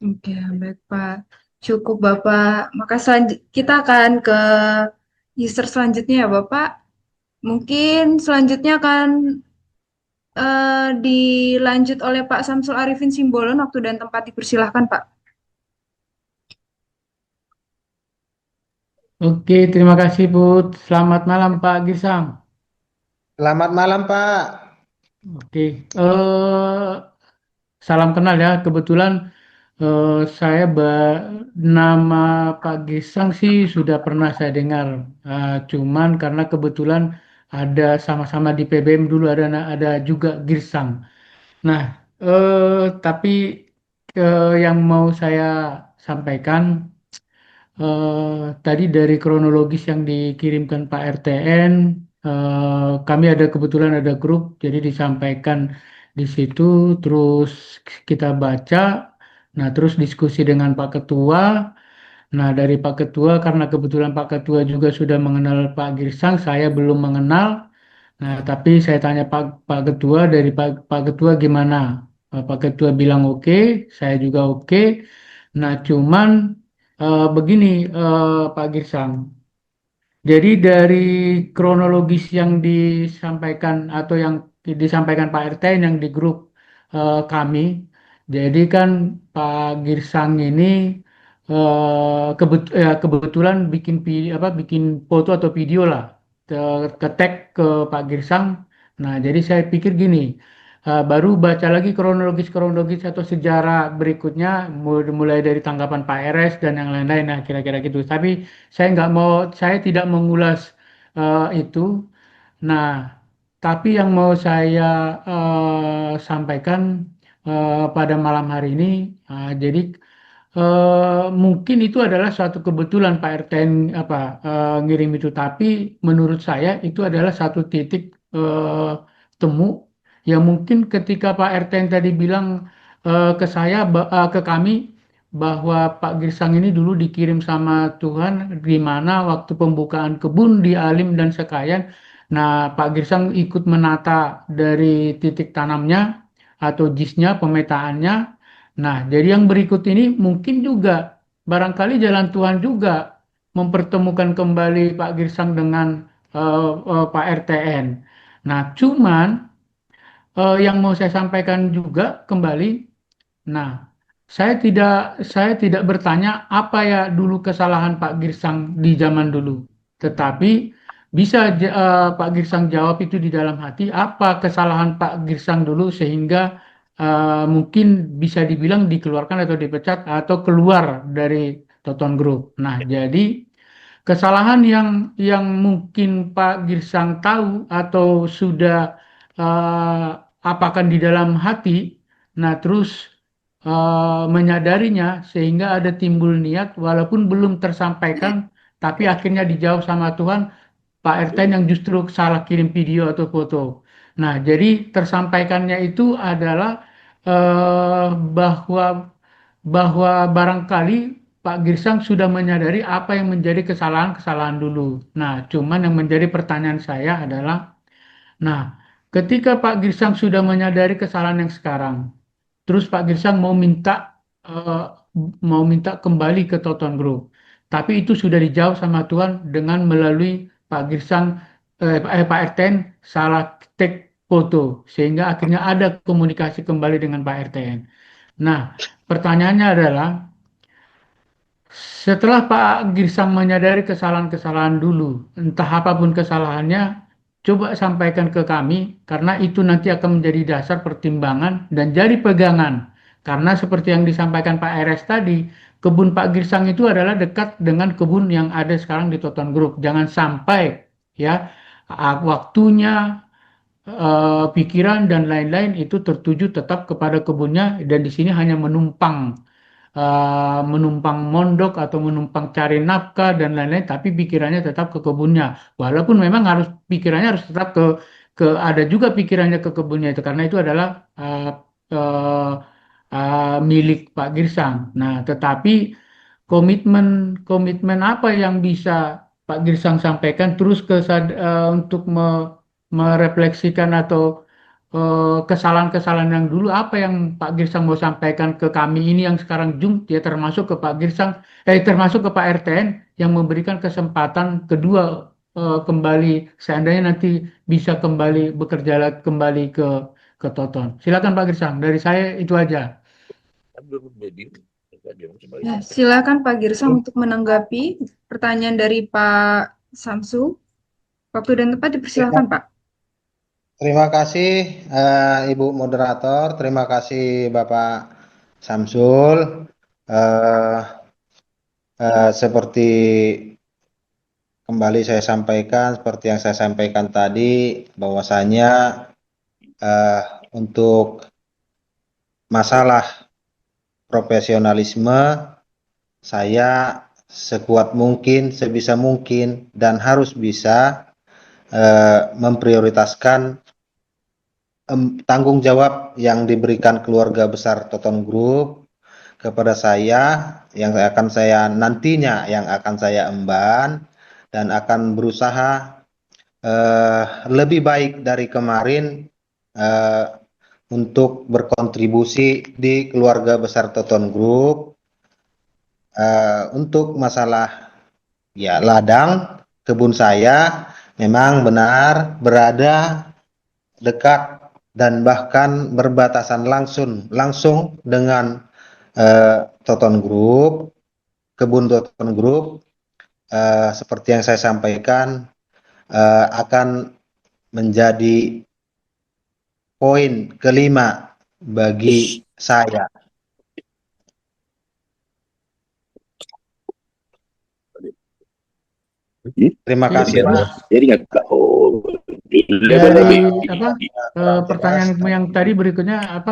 Oke, baik Pak. Cukup Bapak. Maka kita akan ke user selanjutnya ya Bapak. Mungkin selanjutnya akan Dilanjut oleh Pak Samsul Arifin Simbolon, waktu dan tempat dipersilahkan, Pak. Oke, terima kasih Put. Selamat malam Pak Girsang. Selamat malam, Pak. Oke, salam kenal ya. Kebetulan saya nama Pak Girsang sih sudah pernah saya dengar. Cuman karena kebetulan ada sama-sama di PBM dulu ada juga Girsang. Nah, tapi yang mau saya sampaikan. Tadi dari kronologis yang dikirimkan Pak RTN, kami ada kebetulan ada grup, jadi disampaikan di situ, terus kita baca, nah terus diskusi dengan Pak Ketua. Nah dari Pak Ketua, karena kebetulan Pak Ketua juga sudah mengenal Pak Girsang, saya belum mengenal. Nah tapi saya tanya Pak Ketua, dari Pak Ketua gimana? Pak Ketua bilang oke, saya juga oke. Nah cuman begini, Pak Girsang. Jadi dari kronologis yang disampaikan atau yang disampaikan Pak RT yang di grup kami, jadi kan Pak Girsang ini kebetulan bikin foto atau video lah ke tag ke Pak Girsang. Nah, jadi saya pikir gini, baru baca lagi kronologis atau sejarah berikutnya, mulai dari tanggapan Pak RS dan yang lain-lain, nah kira-kira gitu. Tapi saya tidak mengulas itu. Nah, tapi yang mau saya sampaikan pada malam hari ini, jadi mungkin itu adalah suatu kebetulan Pak RTN ngirim itu, tapi menurut saya itu adalah satu titik temu yang mungkin ketika Pak RTN tadi bilang ke kami bahwa Pak Girsang ini dulu dikirim sama Tuhan di mana waktu pembukaan kebun di Alim dan Sekayan. Nah, Pak Girsang ikut menata dari titik tanamnya atau JIS-nya, pemetaannya. Nah, jadi yang berikut ini mungkin juga barangkali jalan Tuhan juga mempertemukan kembali Pak Girsang dengan Pak RTN. Nah, cuman yang mau saya sampaikan juga kembali. Nah, saya tidak bertanya apa ya dulu kesalahan Pak Girsang di zaman dulu. Tetapi bisa Pak Girsang jawab itu di dalam hati apa kesalahan Pak Girsang dulu sehingga mungkin bisa dibilang dikeluarkan atau dipecat atau keluar dari Toton Group. Nah, jadi kesalahan yang mungkin Pak Girsang tahu atau sudah apakan di dalam hati, nah terus menyadarinya sehingga ada timbul niat walaupun belum tersampaikan, tapi akhirnya dijawab sama Tuhan Pak RT yang justru salah kirim video atau foto. Nah, jadi tersampaikannya itu adalah bahwa barangkali Pak Girsang sudah menyadari apa yang menjadi kesalahan-kesalahan dulu. Nah, cuman yang menjadi pertanyaan saya adalah, nah, ketika Pak Girsang sudah menyadari kesalahan yang sekarang, terus Pak Girsang mau minta kembali ke Toton Group, tapi itu sudah dijawab sama Tuhan dengan melalui Pak Girsang, Pak RTN salah take foto, sehingga akhirnya ada komunikasi kembali dengan Pak RTN. Nah, pertanyaannya adalah, setelah Pak Girsang menyadari kesalahan-kesalahan dulu, entah apapun kesalahannya, coba sampaikan ke kami, karena itu nanti akan menjadi dasar pertimbangan dan jadi pegangan. Karena seperti yang disampaikan Pak RS tadi, kebun Pak Girsang itu adalah dekat dengan kebun yang ada sekarang di Toton Group. Jangan sampai ya waktunya, pikiran dan lain-lain itu tertuju tetap kepada kebunnya dan di sini hanya menumpang mondok atau menumpang cari nafkah dan lain-lain, tapi pikirannya tetap ke kebunnya. Walaupun memang pikirannya harus tetap ada juga pikirannya ke kebunnya itu karena itu adalah uh, milik Pak Girsang. Nah, tetapi komitmen komitmen apa yang bisa Pak Girsang sampaikan terus untuk merefleksikan atau kesalahan-kesalahan yang dulu apa yang Pak Girsang mau sampaikan ke kami ini yang sekarang ya termasuk ke Pak Girsang, termasuk ke Pak RTN yang memberikan kesempatan kedua kembali seandainya nanti bisa kembali bekerja kembali ke ke Toton. Silakan Pak Girsang, dari saya itu aja. Ya, silakan Pak Girsang untuk menanggapi pertanyaan dari Pak Samsu. Waktu dan tempat dipersilakan, Pak. Terima kasih Ibu Moderator, terima kasih Bapak Samsul. Eh, Seperti kembali saya sampaikan, seperti yang saya sampaikan tadi, bahwasanya eh, untuk masalah profesionalisme, saya sekuat mungkin, sebisa mungkin, dan harus bisa memprioritaskan tanggung jawab yang diberikan keluarga besar Toton Group kepada saya, yang akan saya emban, dan akan berusaha lebih baik dari kemarin eh, untuk berkontribusi di keluarga besar Toton Group. Untuk masalah ya ladang, kebun saya memang benar berada dekat dan bahkan berbatasan langsung dengan Toton Group, kebun Toton Group. Seperti yang saya sampaikan, akan menjadi poin kelima bagi saya. Terima kasih, Pak. Jadi nggak Dari pertanyaan yang tadi berikutnya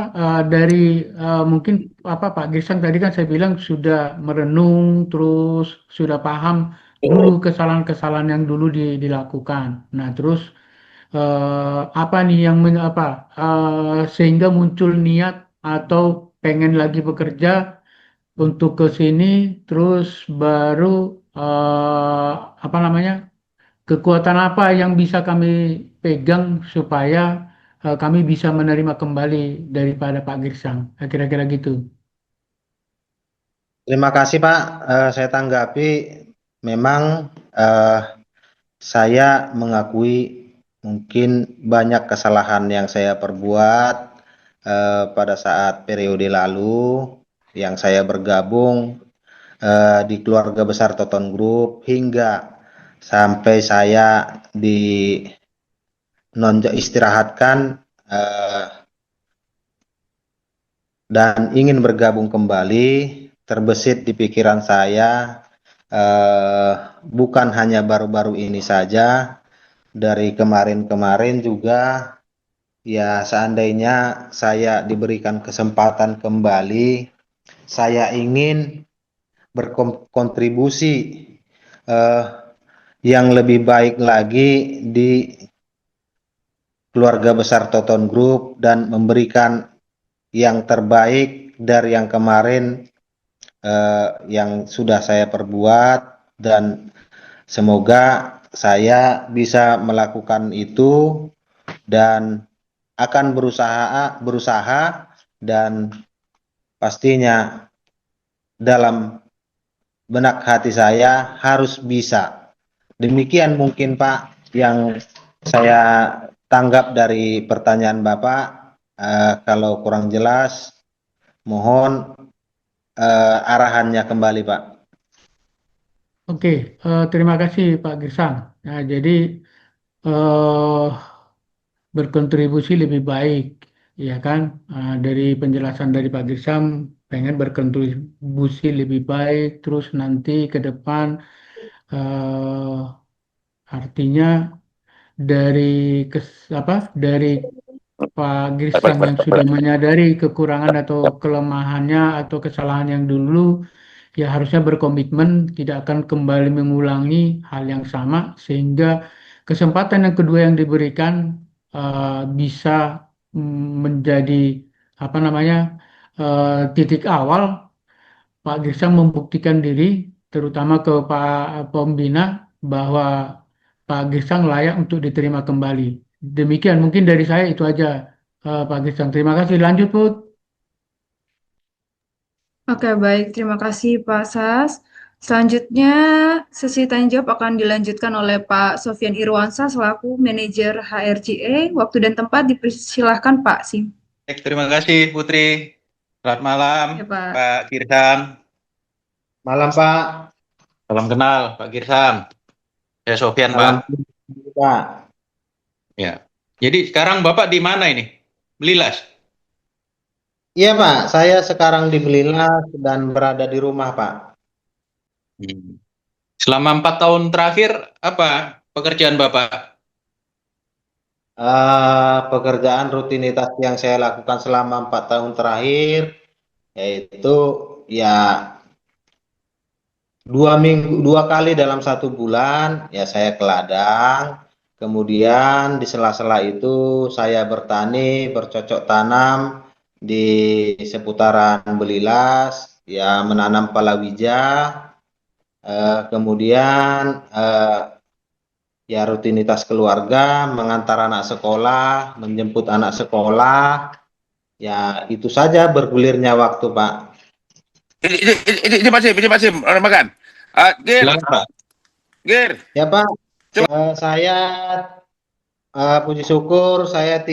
dari mungkin Pak Girsang tadi kan saya bilang sudah merenung terus sudah paham dulu kesalahan-kesalahan yang dulu dilakukan. Nah, terus apa nih yang sehingga muncul niat atau pengen lagi bekerja untuk ke sini terus baru apa namanya kekuatan apa yang bisa kami pegang supaya kami bisa menerima kembali daripada Pak Girsang. Kira-kira gitu. Terima kasih, Pak. Saya tanggapi, memang saya mengakui mungkin banyak kesalahan yang saya perbuat pada saat periode lalu yang saya bergabung di keluarga besar Toton Group, hingga sampai saya istirahatkan dan ingin bergabung kembali. Terbesit di pikiran saya, bukan hanya baru-baru ini saja, dari kemarin-kemarin juga, ya seandainya saya diberikan kesempatan kembali, saya ingin berkontribusi yang lebih baik lagi di keluarga besar Toton Group dan memberikan yang terbaik dari yang kemarin yang sudah saya perbuat, dan semoga saya bisa melakukan itu dan akan berusaha dan pastinya dalam benak hati saya harus bisa. Demikian mungkin Pak yang saya tanggap dari pertanyaan Bapak. Kalau kurang jelas, mohon arahannya kembali, Pak. Oke, terima kasih Pak Girsang. Nah, jadi eh, berkontribusi lebih baik, ya kan? Dari penjelasan dari Pak Girsang, pengen berkontribusi lebih baik, terus nanti ke depan eh, artinya dari dari Pak Girsang yang sudah menyadari kekurangan atau kelemahannya atau kesalahan yang dulu, ya harusnya berkomitmen tidak akan kembali mengulangi hal yang sama sehingga kesempatan yang kedua yang diberikan bisa menjadi titik awal Pak Girsang membuktikan diri terutama ke Pak Pembina bahwa Pak Girsang layak untuk diterima kembali. Demikian mungkin dari saya itu aja Pak Girsang. Terima kasih. Lanjut Put. Oke, baik. Terima kasih Pak Sas. Selanjutnya, sesi tanya jawab akan dilanjutkan oleh Pak Sofyan Irwansyah selaku manajer HRGE. Waktu dan tempat dipersilahkan Pak Sim. Baik, terima kasih Putri. Selamat malam Ya Pak. Pak Girsang. Malam Pak. Salam kenal Pak Girsang. Saya Sofyan Salam Pak. Pak. Ya. Jadi sekarang Bapak di mana ini? Belilas. Iya Pak, saya sekarang di Belilas dan berada di rumah Pak. Selama 4 tahun terakhir apa pekerjaan Bapak? Pekerjaan rutinitas yang saya lakukan selama 4 tahun terakhir yaitu ya 2 kali dalam 1 bulan ya saya ke ladang, kemudian di sela-sela itu saya bertani, bercocok tanam di seputaran Belilas, ya menanam palawija, kemudian ya rutinitas keluarga, mengantar anak sekolah, menjemput anak sekolah, ya itu saja bergulirnya waktu Pak. Ini Pak Sim, orang makan. Gir, Silakan Pak. Gir. Ya Pak, saya puji syukur saya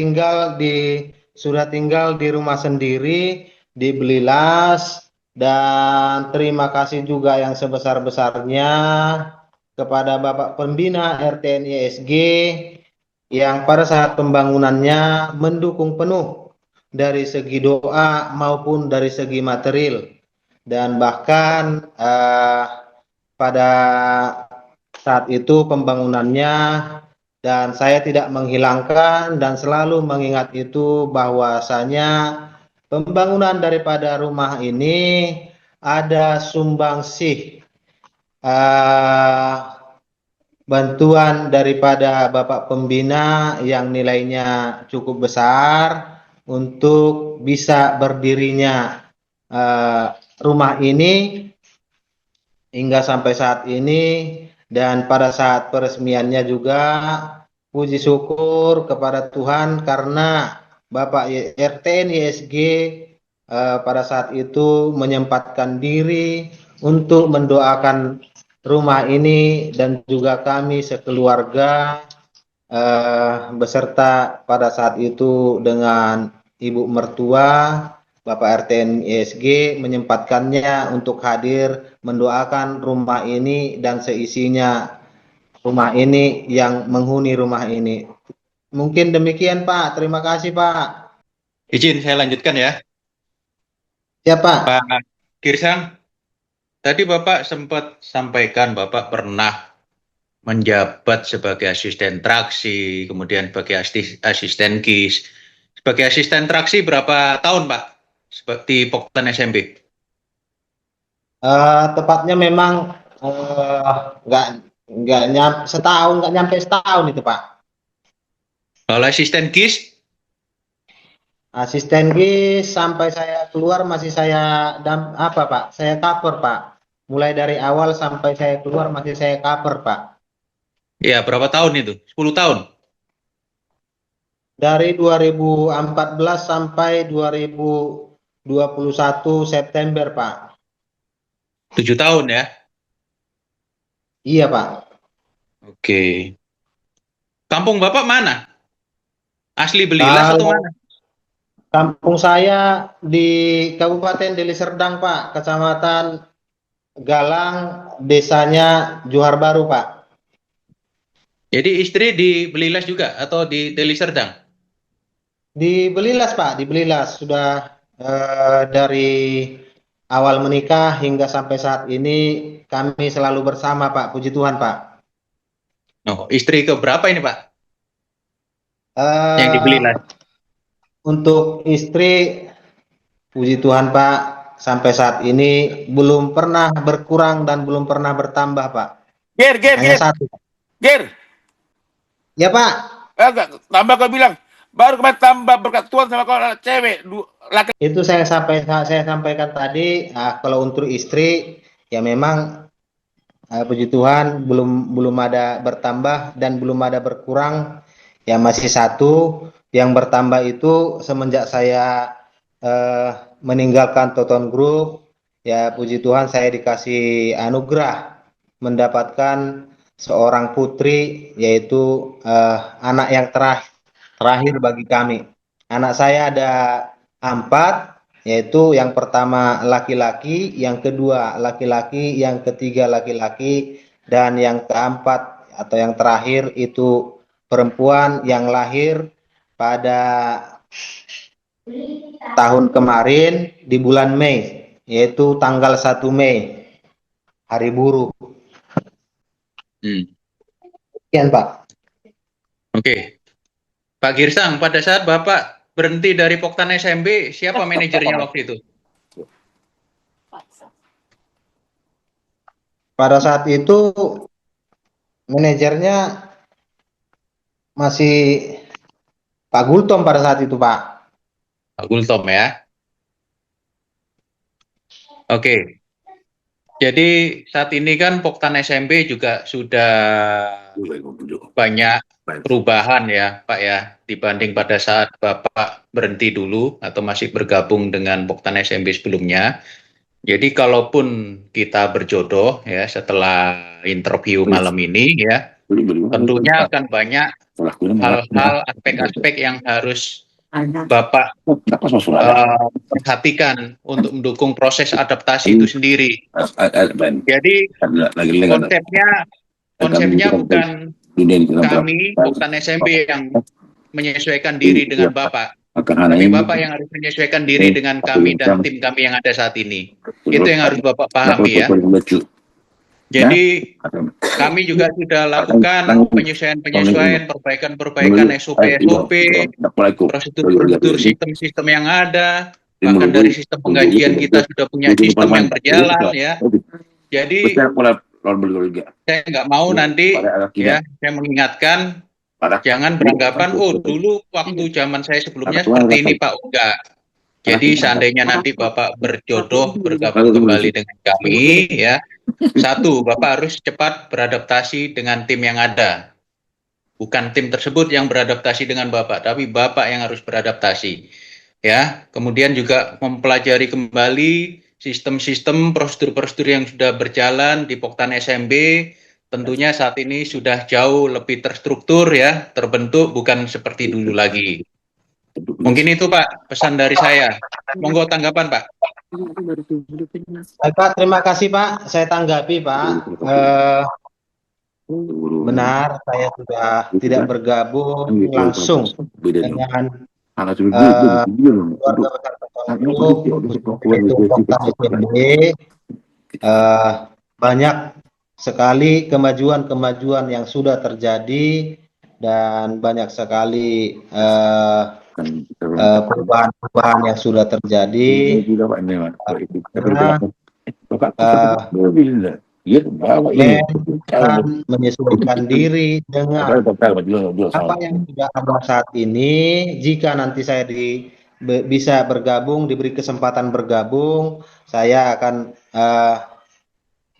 sudah tinggal di rumah sendiri di Belilas dan terima kasih juga yang sebesar-besarnya kepada Bapak Pembina RTNISG yang pada saat pembangunannya mendukung penuh dari segi doa maupun dari segi material dan bahkan pada saat itu pembangunannya dan saya tidak menghilangkan dan selalu mengingat itu bahwasanya pembangunan daripada rumah ini ada sumbangsih bantuan daripada Bapak Pembina yang nilainya cukup besar untuk bisa berdirinya rumah ini hingga sampai saat ini dan pada saat peresmiannya juga puji syukur kepada Tuhan karena Bapak RTNISG pada saat itu menyempatkan diri untuk mendoakan rumah ini dan juga kami sekeluarga beserta pada saat itu dengan Ibu mertua Bapak RTNISG menyempatkannya untuk hadir mendoakan rumah ini dan seisinya rumah ini yang menghuni rumah ini. Mungkin demikian Pak, terima kasih Pak. Izin saya lanjutkan ya. Ya Pak. Pak Girsang, tadi Bapak sempat sampaikan Bapak pernah menjabat sebagai asisten traksi, kemudian sebagai asisten GIS. Sebagai asisten traksi berapa tahun Pak? Seperti Poktan SMP. Tepatnya memang nggak nyampe setahun itu Pak. Kalau asisten GIS? Asisten GIS sampai saya keluar masih saya Pak? Saya cover Pak. Mulai dari awal sampai saya keluar masih saya cover Pak. Ya, berapa tahun itu? 10 tahun? Dari 2014 sampai 2021 September Pak. 7 tahun ya? Iya Pak. Oke. Kampung Bapak mana? Asli Belilas atau mana? Kampung saya di Kabupaten Deli Serdang Pak, Kecamatan Galang, desanya Johar Baru Pak. Jadi istri di Belilas juga atau di Deli Serdang? Di Belilas Pak, di Belilas sudah dari awal menikah hingga sampai saat ini kami selalu bersama Pak, puji Tuhan Pak. Oh, istri ke berapa ini Pak? Yang di Eh, Belilas? Untuk istri, puji Tuhan Pak, sampai saat ini belum pernah berkurang dan belum pernah bertambah Pak. Gir. Hanya satu. Gir. Ya Pak. Tambah kau bilang, baru kemarin tambah berkat Tuhan sama kau anak cewek. Laki. Itu saya sampaikan tadi. Kalau untuk istri, ya memang puji Tuhan belum ada bertambah dan belum ada berkurang. Ya masih satu. Yang bertambah itu semenjak saya meninggalkan Toton Group, ya puji Tuhan saya dikasih anugerah mendapatkan seorang putri, yaitu anak yang terakhir bagi kami. Anak saya ada 4, yaitu yang pertama laki-laki, yang kedua laki-laki, yang ketiga laki-laki, dan yang keempat atau yang terakhir itu perempuan yang lahir pada tahun kemarin di bulan Mei, yaitu tanggal 1 Mei, Hari Buruh. Hmm. Sekian, Pak. Oke. Pak Girsang, pada saat Bapak berhenti dari Poktan SMB, siapa manajernya waktu itu? Pada saat itu manajernya masih Pak Gultom pada saat itu, Pak. Pak Gultom ya. Oke. Jadi saat ini kan Poktan SMB juga sudah banyak perubahan ya, Pak ya, dibanding pada saat Bapak berhenti dulu atau masih bergabung dengan Poktan SMB sebelumnya. Jadi kalaupun kita berjodoh ya setelah interview malam ini ya, tentunya akan banyak hal-hal, aspek-aspek yang harus Bapak perhatikan untuk mendukung proses adaptasi itu sendiri. Jadi konsepnya bukan kami, Poktan SMB yang menyesuaikan diri dengan Bapak, tapi Bapak yang harus menyesuaikan diri dengan kami dan tim kami yang ada saat ini. Itu yang harus Bapak pahami ya. Jadi kami juga sudah lakukan penyesuaian-penyesuaian, perbaikan-perbaikan SOP-SOP, prosedur-prosedur sistem-sistem yang ada, bahkan dari sistem penggajian kita sudah punya sistem yang berjalan ya. Jadi saya nggak mau nanti ya, saya mengingatkan jangan beranggapan, oh dulu waktu zaman saya sebelumnya seperti ini Pak, enggak. Jadi seandainya nanti Bapak berjodoh bergabung kembali dengan kami ya, satu, Bapak harus cepat beradaptasi dengan tim yang ada. Bukan tim tersebut yang beradaptasi dengan Bapak, tapi Bapak yang harus beradaptasi. Ya, kemudian juga mempelajari kembali sistem-sistem prosedur-prosedur yang sudah berjalan di Poktan SMB. Tentunya saat ini sudah jauh lebih terstruktur ya, terbentuk, bukan seperti dulu lagi. Mungkin itu Pak, pesan dari saya. Monggo tanggapan Pak. Baik, Pak, terima kasih Pak. Saya tanggapi Pak. Benar, saya sudah tidak bergabung langsung dengan keluarga besar Poktan Group, yaitu Poktan SMB. Banyak sekali kemajuan-kemajuan yang sudah terjadi dan banyak sekali perubahan-perubahan yang sudah terjadi. Menyesuaikan diri dengan apa yang sudah ada saat ini. Jika nanti saya bisa bergabung, diberi kesempatan bergabung, saya akan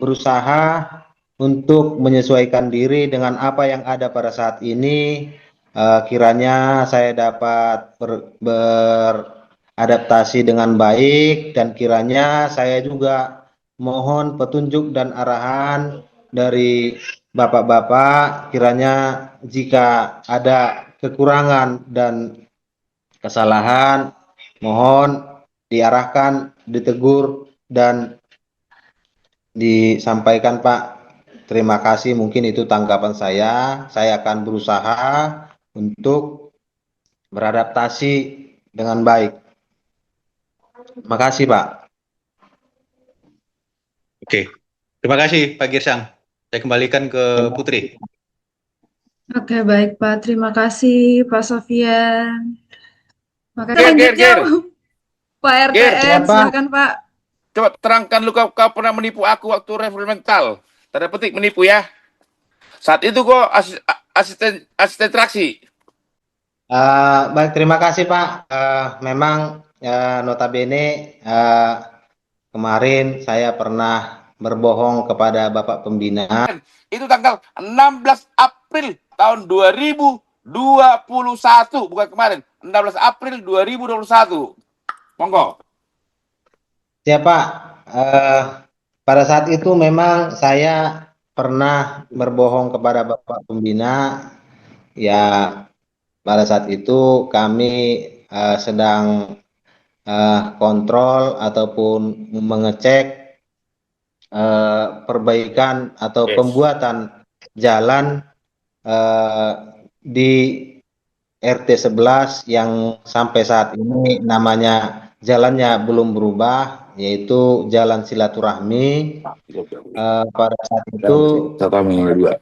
berusaha untuk menyesuaikan diri dengan apa yang ada pada saat ini. Kiranya saya dapat beradaptasi dengan baik, dan kiranya saya juga mohon petunjuk dan arahan dari bapak-bapak. Kiranya jika ada kekurangan dan kesalahan, mohon diarahkan, ditegur, dan disampaikan Pak. Terima kasih, mungkin itu tanggapan saya. Saya akan berusaha untuk beradaptasi dengan baik. Terima kasih Pak. Oke, terima kasih Pak Girsang. Saya kembalikan ke Putri. Oke, baik Pak. Terima kasih Pak Sofian. Maka selanjutnya Pak RTN, silakan Pak. Coba terangkan lu, kau pernah menipu aku waktu referensi mental. Tanda petik menipu ya. Saat itu kok asisten traksi. Baik, terima kasih Pak. Memang notabene kemarin saya pernah berbohong kepada Bapak Pembina. Itu tanggal 16 April tahun 2021, bukan kemarin. 16 April 2021. Monggo. Siapa? eh, pada saat itu memang saya pernah berbohong kepada Bapak Pembina. Ya, pada saat itu kami sedang kontrol ataupun mengecek perbaikan atau Yes. pembuatan jalan eh, di RT 11 yang sampai saat ini namanya jalannya belum berubah, yaitu Jalan Silaturahmi. Pada saat itu Kami dua.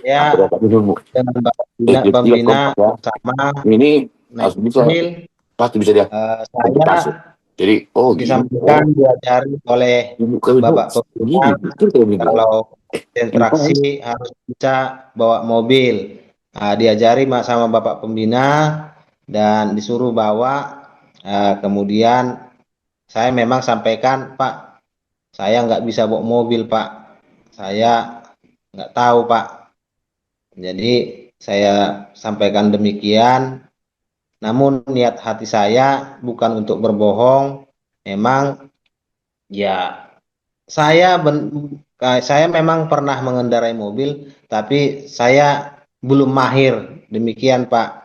ya dengan Bapak Pembina bersama Ini naik harus bisa, mobil, pasti bisa dia untuk saya masuk. Jadi, oh gitu. disampaikan diajari oleh Bapak Pembina kalau interaksi harus bisa bawa mobil. Diajari sama Bapak Pembina dan disuruh bawa. Kemudian saya memang sampaikan, Pak, saya nggak bisa bawa mobil, Pak. Saya nggak tahu, Pak. Jadi saya sampaikan demikian. Namun niat hati saya bukan untuk berbohong. Memang ya saya memang pernah mengendarai mobil, tapi saya belum mahir. Demikian, Pak.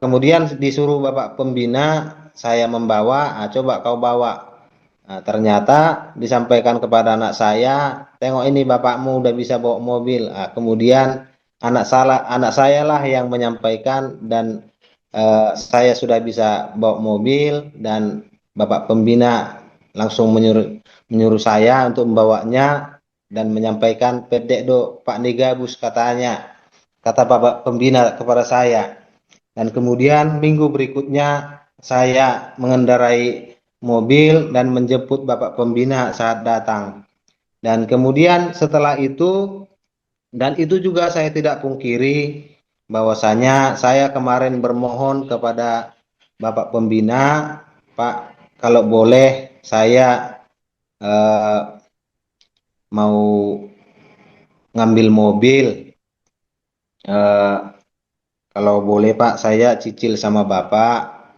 Kemudian disuruh Bapak Pembina, saya membawa, coba kau bawa. Ternyata disampaikan kepada anak saya, tengok ini bapakmu udah bisa bawa mobil. Kemudian anak saya lah yang menyampaikan dan saya sudah bisa bawa mobil dan Bapak Pembina langsung menyuruh saya untuk membawanya dan menyampaikan pedek do Pak Negabus katanya, kata Bapak Pembina kepada saya. Dan kemudian minggu berikutnya saya mengendarai mobil dan menjemput Bapak Pembina saat datang. Dan kemudian setelah itu, dan itu juga saya tidak pungkiri bahwasanya saya kemarin bermohon kepada Bapak Pembina, Pak, kalau boleh saya eh, mau ngambil mobil. Eh, Kalau boleh Pak, saya cicil sama Bapak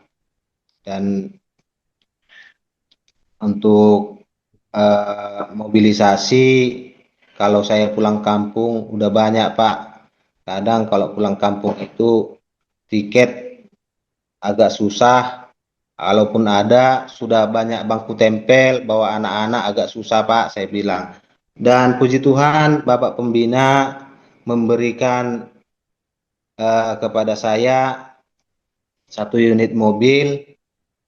dan untuk mobilisasi kalau saya pulang kampung udah banyak Pak. Kadang kalau pulang kampung itu tiket agak susah. Kalaupun ada sudah banyak bangku tempel bawa anak-anak agak susah Pak, saya bilang. Dan puji Tuhan Bapak Pembina memberikan kepada saya satu unit mobil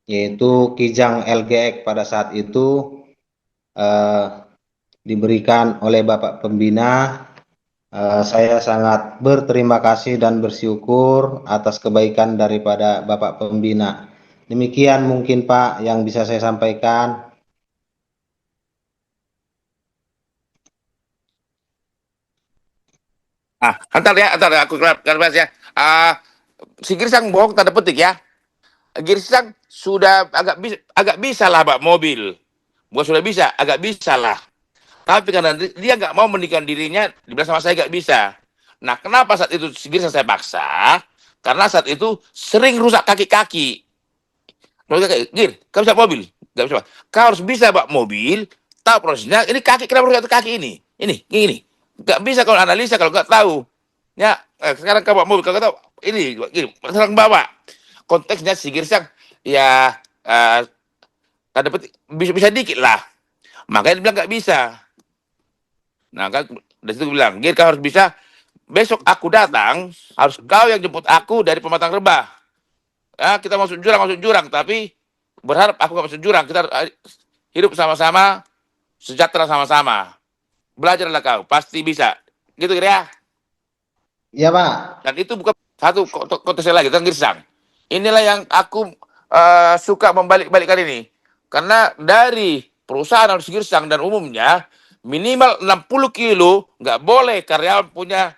yaitu Kijang LGX pada saat itu eh, diberikan oleh Bapak Pembina. Saya sangat berterima kasih dan bersyukur atas kebaikan daripada Bapak Pembina. Demikian mungkin Pak yang bisa saya sampaikan. Antar ya, aku kelas ya. Si Girsang bohong tanda petik ya. Girsang sudah agak bisa lah Pak mobil. Bukan sudah bisa, agak bisa lah. Tapi karena dia nggak mau menikah dirinya, dibilang sama saya nggak bisa. Nah, kenapa saat itu si Girsang saya paksa? Karena saat itu sering rusak kaki-kaki. Gir, kau bisa mobil? Nggak bisa. Pak. Kau harus bisa Pak mobil, tahu prosesnya. Ini kaki, kenapa rusak kaki ini? Ini. Nggak bisa kalau analisa kalau nggak tahu. Ya, sekarang kau bawa mobil, kalau nggak tahu, ini, gini, sekarang bawa. Konteksnya si Girsang, ya, tanda petik, bisa dikit lah. Makanya dia bilang nggak bisa. Nah kan dari situ bilang, Gir kau harus bisa. Besok aku datang, harus kau yang jemput aku dari Pematang Rebah. Ya, kita masuk jurang, tapi berharap aku gak masuk jurang. Kita hidup sama-sama, sejahtera sama-sama. Belajarlah kau, pasti bisa. Gitu kira ya. Iya Pak. Dan itu bukan satu konteksnya lagi, tentang Girsang. Inilah yang aku suka membalik-balikkan ini. Karena dari perusahaan harus Girsang dan umumnya, minimal 60 kilo, nggak boleh karyawan punya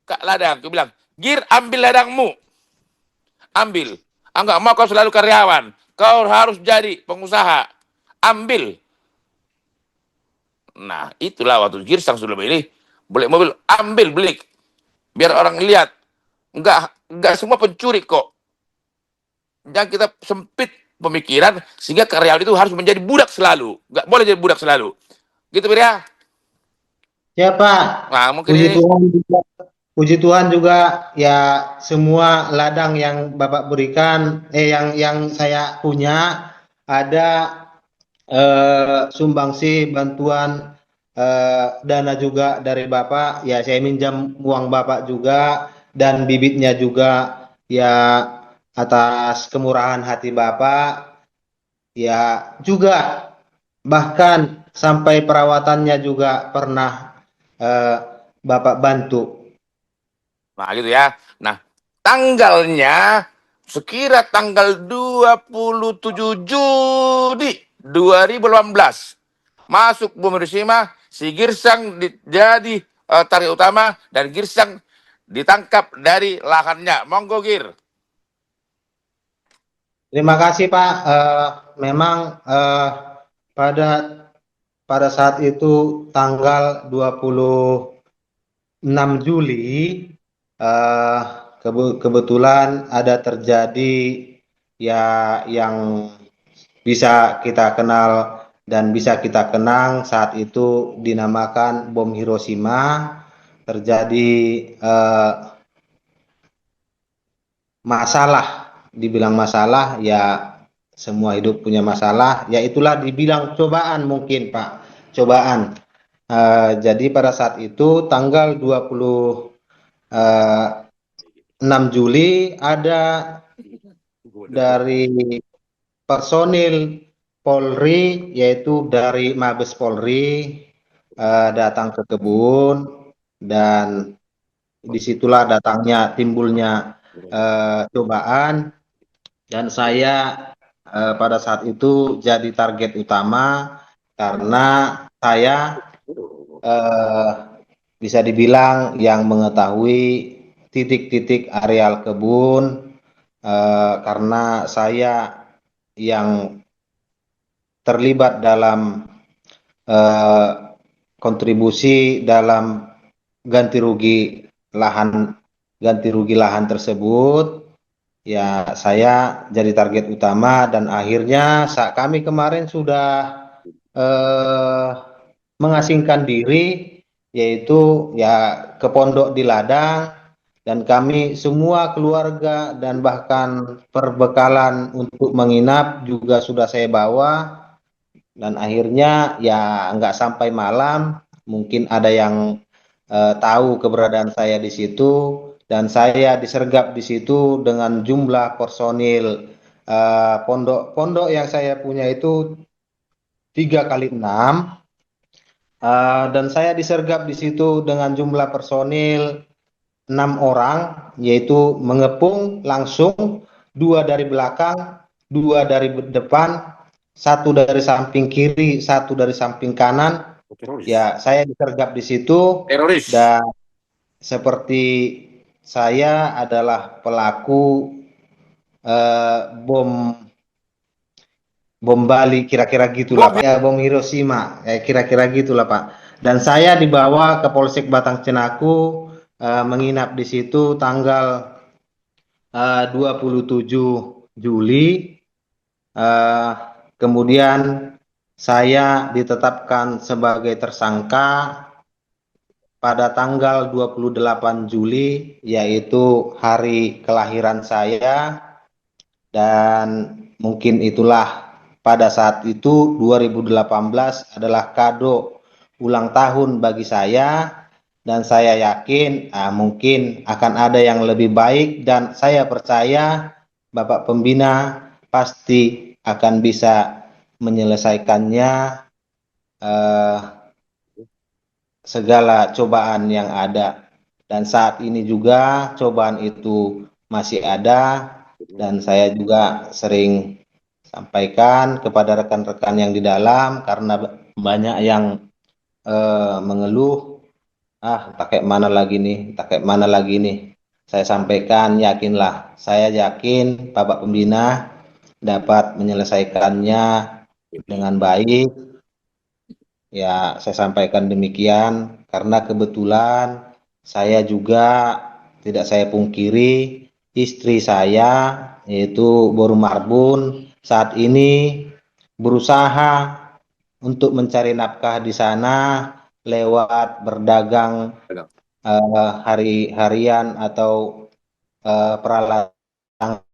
kak ladang. Aku bilang, Gir ambil ladangmu. Ambil. Nggak mau kau selalu karyawan. Kau harus jadi pengusaha. Ambil. Nah, itulah waktu Girsang sudah ini. Boleh mobil, ambil, beli. Biar orang lihat. Enggak semua pencuri kok. Jangan kita sempit pemikiran sehingga karyawan itu harus menjadi budak selalu, nggak boleh jadi budak selalu. Gitu Bir ya. Ya Pak, Nah, mungkin puji ini Tuhan juga, puji Tuhan juga ya semua ladang yang Bapak berikan, yang saya punya ada sumbangsi bantuan dana juga dari Bapak. Ya saya minjam uang Bapak juga dan bibitnya juga ya atas kemurahan hati Bapak. Ya juga bahkan sampai perawatannya juga pernah eh, Bapak bantu. nah gitu ya. Nah, tanggalnya sekira tanggal 27 Juni 2018 masuk Bumi Hiroshima, si Girsang jadi tarik utama dan Girsang ditangkap dari lahannya. Monggo Gir. Terima kasih Pak. Memang pada pada saat itu tanggal 26 Juli eh, kebetulan ada terjadi ya yang bisa kita kenal dan bisa kita kenang saat itu dinamakan bom Hiroshima. Terjadi masalah, dibilang masalah ya semua hidup punya masalah, ya itulah dibilang cobaan mungkin Pak, cobaan. Jadi pada saat itu tanggal 26 Juli ada dari personil Polri, yaitu dari Mabes Polri datang ke kebun dan disitulah datangnya timbulnya cobaan dan saya pada saat itu jadi target utama karena saya bisa dibilang yang mengetahui titik-titik areal kebun karena saya yang terlibat dalam kontribusi dalam ganti rugi lahan tersebut. Ya, saya jadi target utama dan akhirnya kami kemarin sudah mengasingkan diri, yaitu ya ke pondok di ladang, dan kami semua keluarga dan bahkan perbekalan untuk menginap juga sudah saya bawa. Dan akhirnya ya nggak sampai malam, mungkin ada yang tahu keberadaan saya di situ dan saya disergap di situ dengan jumlah personil pondok yang saya punya itu 3 kali 6 dan saya disergap di situ dengan jumlah personil 6 orang, yaitu mengepung langsung, 2 dari belakang, 2 dari depan, 1 dari samping kiri, 1 dari samping kanan. Ya, saya disergap di situ Teroris. dan seperti saya adalah pelaku bom Bali, kira-kira gitulah Pak. Ya, bom Hiroshima, kira-kira gitulah Pak. Dan saya dibawa ke Polsek Batang Cenaku, menginap di situ tanggal 27 Juli. Kemudian saya ditetapkan sebagai tersangka pada tanggal 28 Juli, yaitu hari kelahiran saya, dan mungkin itulah pada saat itu 2018 adalah kado ulang tahun bagi saya dan saya yakin mungkin akan ada yang lebih baik dan saya percaya Bapak Pembina pasti akan bisa menyelesaikannya segala cobaan yang ada. Dan saat ini juga cobaan itu masih ada dan saya juga sering sampaikan kepada rekan-rekan yang di dalam karena banyak yang mengeluh, tak kayak mana lagi nih, tak kayak mana lagi nih. Saya sampaikan, yakinlah, saya yakin Bapak Pembina dapat menyelesaikannya dengan baik. Ya, saya sampaikan demikian karena kebetulan saya juga tidak saya pungkiri istri saya yaitu Boru Marbun saat ini berusaha untuk mencari nafkah di sana lewat berdagang hari-harian atau peralatan.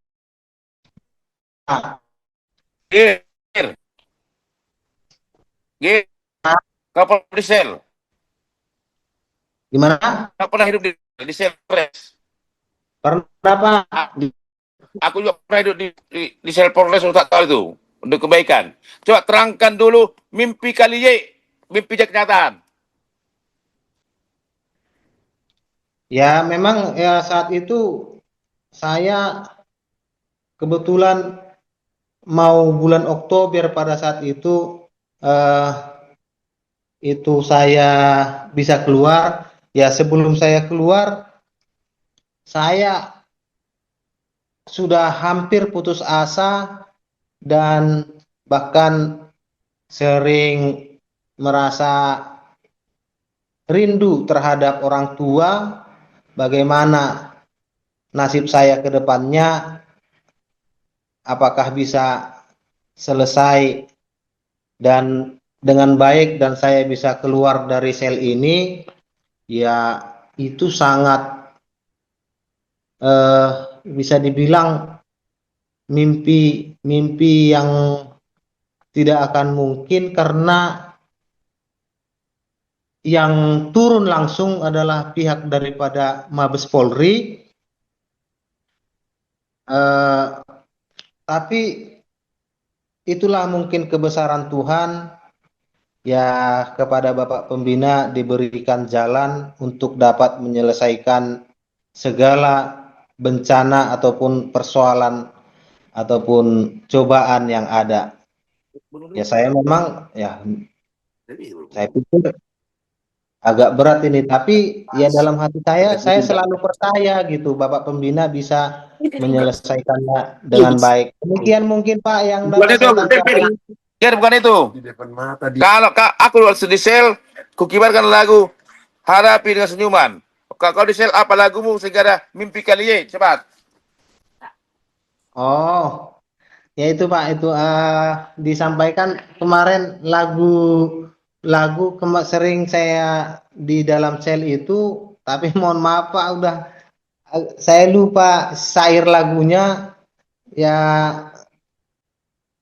Gir, Gir, kau pernah di sel? Gimana? Kau pernah hidup di sel Polres? Pernah Pak? Aku juga pernah hidup di sel Polres Ustaz tahu itu untuk kebaikan. Coba terangkan dulu mimpi kali ye, mimpi jadi kenyataan. Ya memang ya saat itu saya kebetulan mau bulan Oktober pada saat eh, itu saya bisa keluar. Ya sebelum saya keluar saya sudah hampir putus asa dan bahkan sering merasa rindu terhadap orang tua, bagaimana nasib saya ke depannya, apakah bisa selesai dan dengan baik dan saya bisa keluar dari sel ini. Ya itu sangat bisa dibilang mimpi yang tidak akan mungkin, karena yang turun langsung adalah pihak daripada Mabes Polri. Tapi itulah mungkin kebesaran Tuhan, ya kepada Bapak Pembina diberikan jalan untuk dapat menyelesaikan segala bencana ataupun persoalan ataupun cobaan yang ada. Ya saya memang ya saya pikir agak berat ini, tapi ya dalam hati saya selalu percaya gitu Bapak Pembina bisa menyelesaikannya dengan baik. Demikian mungkin Pak yang Bukan dapat itu, saya tanggapi. Gir, bukan itu. Kalau aku di sel, kukibarkan lagu Hadapi dengan Senyuman. Kalau di sel apa lagumu sehingga ada mimpi kali ye, cepat. Oh, ya itu Pak, itu disampaikan kemarin lagu sering saya di dalam sel itu, tapi mohon maaf Pak, udah saya lupa syair lagunya. Ya,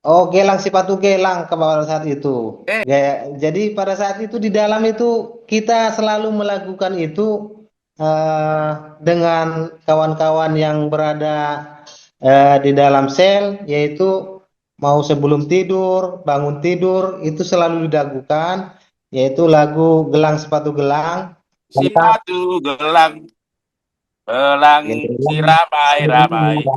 oh Gelang Sepatu Gelang pada saat itu. Ya, jadi pada saat itu di dalam itu kita selalu melakukan itu dengan kawan-kawan yang berada di dalam sel, yaitu mau sebelum tidur, bangun tidur, itu selalu dilakukan, yaitu lagu Gelang Sepatu Gelang. Sepatu gelang, pelangi si ramai-ramai.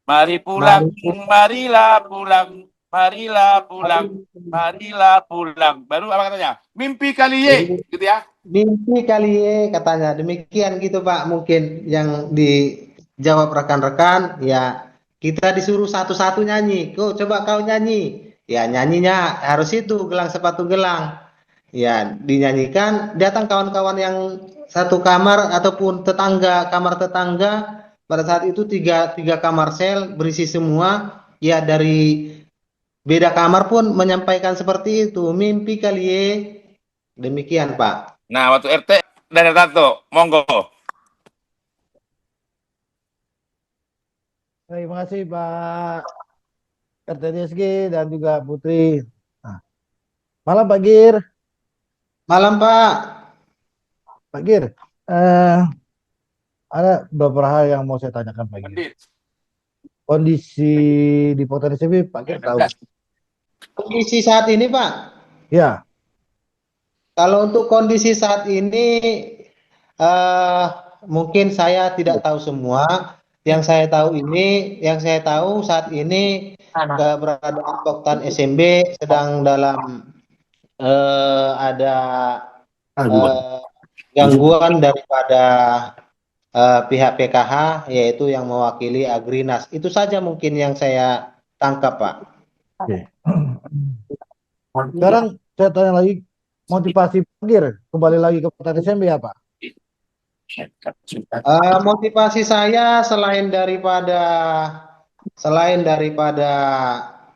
Mari pulang, marilah pulang, marilah pulang, marilah pulang. Baru apa katanya? Mimpi kali ye, gitu ya. Mimpi kali ya katanya, demikian gitu Pak, mungkin yang dijawab rekan-rekan. Ya kita disuruh satu-satu nyanyi, coba kau nyanyi, ya nyanyinya harus itu Gelang Sepatu Gelang. Ya dinyanyikan, datang kawan-kawan yang satu kamar ataupun kamar tetangga. Pada saat itu tiga kamar sel berisi semua, ya dari beda kamar pun menyampaikan seperti itu, mimpi kali ya. Demikian Pak. Nah, waktu RT dan Tato, monggo. Terima kasih Pak RTDSG dan juga Putri. Nah, malam Pak Gir. Malam Pak. Pak Gir, ada beberapa hal yang mau saya tanyakan Pak Gir. Kondisi di Potensi TV Pak Gir tahu? Kondisi saat ini Pak? Ya. Kalau untuk kondisi saat ini mungkin saya tidak tahu semua. Yang saya tahu saat ini keberadaan Poktan SMB sedang dalam ada gangguan daripada pihak PKH, yaitu yang mewakili Agrinas. Itu saja mungkin yang saya tangkap Pak. Oke. Sekarang saya tanya lagi, motivasi Pak Gir kembali lagi ke Potensi SMB apa? Motivasi saya selain daripada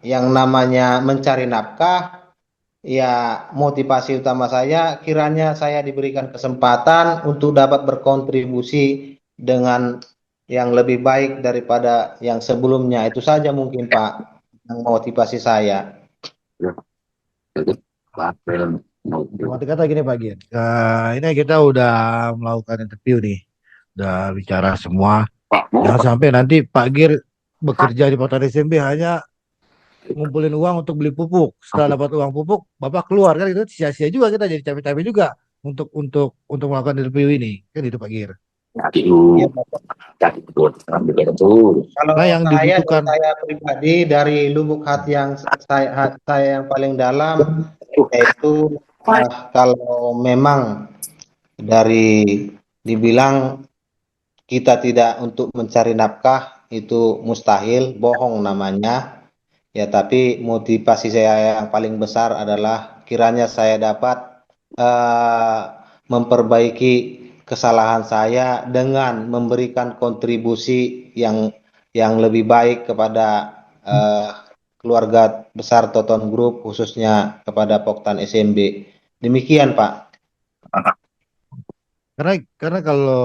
yang namanya mencari nafkah, ya motivasi utama saya kiranya saya diberikan kesempatan untuk dapat berkontribusi dengan yang lebih baik daripada yang sebelumnya. Itu saja mungkin Pak, yang motivasi saya. Mati kata gini Pak Gir. Ini kita udah melakukan interview nih, udah bicara semua. Jangan sampai nanti Pak Gir bekerja di Kota SMB hanya ngumpulin uang untuk beli pupuk. Setelah dapat uang pupuk, Bapak keluar kan itu sia-sia juga, kita jadi capek-capek juga untuk melakukan interview ini. Kan itu Pak Gir. Ya, Bapak. Kalau Nah, yang dibutuhkan saya pribadi dari lubuk hati yang saya yang paling dalam, yaitu kalau memang dari dibilang kita tidak untuk mencari nafkah itu mustahil, bohong namanya. Ya, tapi motivasi saya yang paling besar adalah kiranya saya dapat eh, memperbaiki kesalahan saya dengan memberikan kontribusi yang lebih baik kepada eh, keluarga besar Toton Group, khususnya kepada Poktan SMB. Demikian, Pak. karena kalau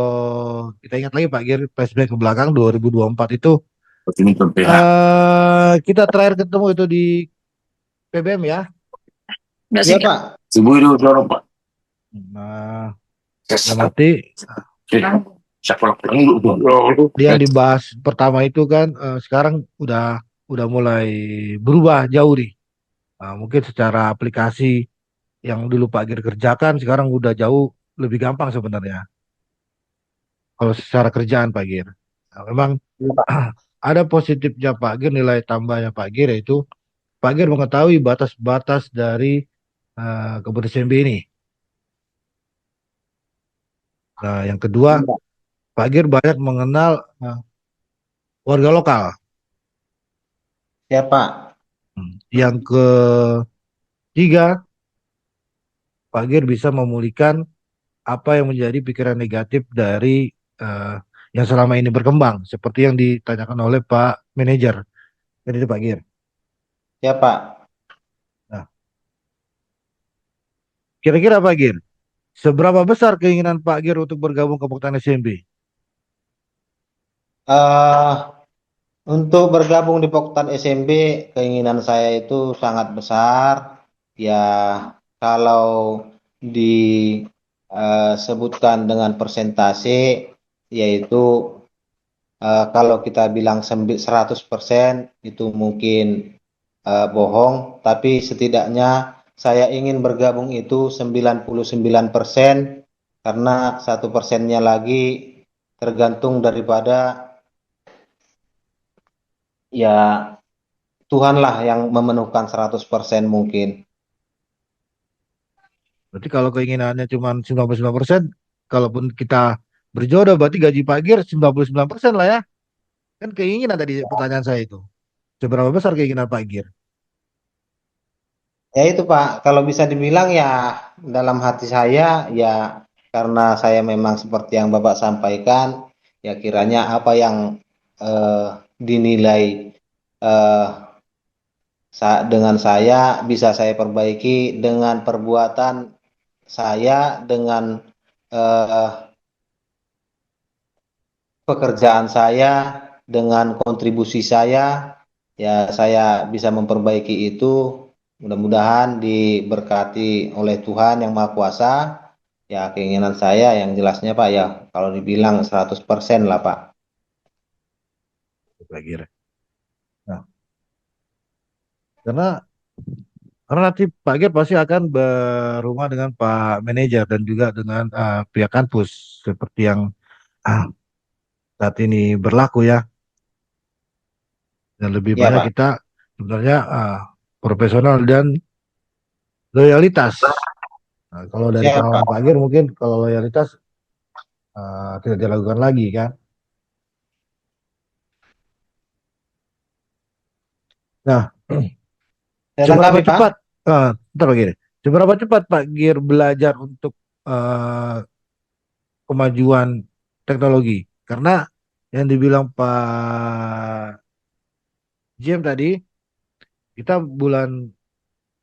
kita ingat lagi Pak Gir, flashback ke belakang 2024 itu kita terakhir ketemu itu di PBM ya. Iya, Pak. Nah, yang mati yang dibahas pertama itu kan sekarang udah mulai berubah jauh nih. Mungkin secara aplikasi yang dulu Pak Gir kerjakan sekarang udah jauh lebih gampang sebenarnya. Kalau secara kerjaan Pak Gir. Nah, memang ada positifnya Pak Gir, nilai tambahnya Pak Gir yaitu Pak Gir mengetahui batas-batas dari kebun SMB ini. Nah, yang kedua, Pak Gir banyak mengenal warga lokal. Ya, Pak. Yang ketiga, Pak Gir bisa memulihkan apa yang menjadi pikiran negatif dari yang selama ini berkembang, seperti yang ditanyakan oleh Pak Manajer. Jadi itu Pak Gir. Ya, Pak. Nah, kira-kira Pak Gir, seberapa besar keinginan Pak Gir untuk bergabung ke Poktan SMB? eh Untuk bergabung di Poktan SMB, keinginan saya itu sangat besar. Ya, kalau disebutkan dengan persentase, yaitu kalau kita bilang 100% itu mungkin bohong, tapi setidaknya saya ingin bergabung itu 99%, karena 1%-nya lagi tergantung daripada ya Tuhanlah yang memenuhkan 100% mungkin. Berarti kalau keinginannya cuma 99%, kalaupun kita berjodoh berarti gaji Pak Gir 99% lah ya. Kan keinginan tadi pertanyaan saya itu. Seberapa besar keinginan Pak Gir? Ya itu Pak, kalau bisa dibilang ya dalam hati saya ya karena saya memang seperti yang Bapak sampaikan, ya kiranya apa yang eh, dinilai eh, dengan saya bisa saya perbaiki dengan perbuatan saya, dengan eh, pekerjaan saya, dengan kontribusi saya, ya saya bisa memperbaiki itu. Mudah-mudahan diberkati oleh Tuhan yang Maha Kuasa. Ya keinginan saya yang jelasnya Pak ya kalau dibilang 100% lah Pak. Pak Gir. Nah, karena nanti Pak Gir pasti akan berumah dengan Pak Manajer dan juga dengan pihak kampus seperti yang ah, saat ini berlaku ya. Dan lebih Ya banyak Pak. kita sebenarnya profesional dan loyalitas. Nah, kalau dari Ya pengalaman Pak. Pak Gir mungkin kalau loyalitas tidak dilakukan lagi kan. Nah, Ya, seberapa tanggapi Pak. cepat? Ntar Pak Gir. Seberapa cepat Pak Gir belajar untuk kemajuan teknologi? Karena yang dibilang Pak Jim tadi, kita bulan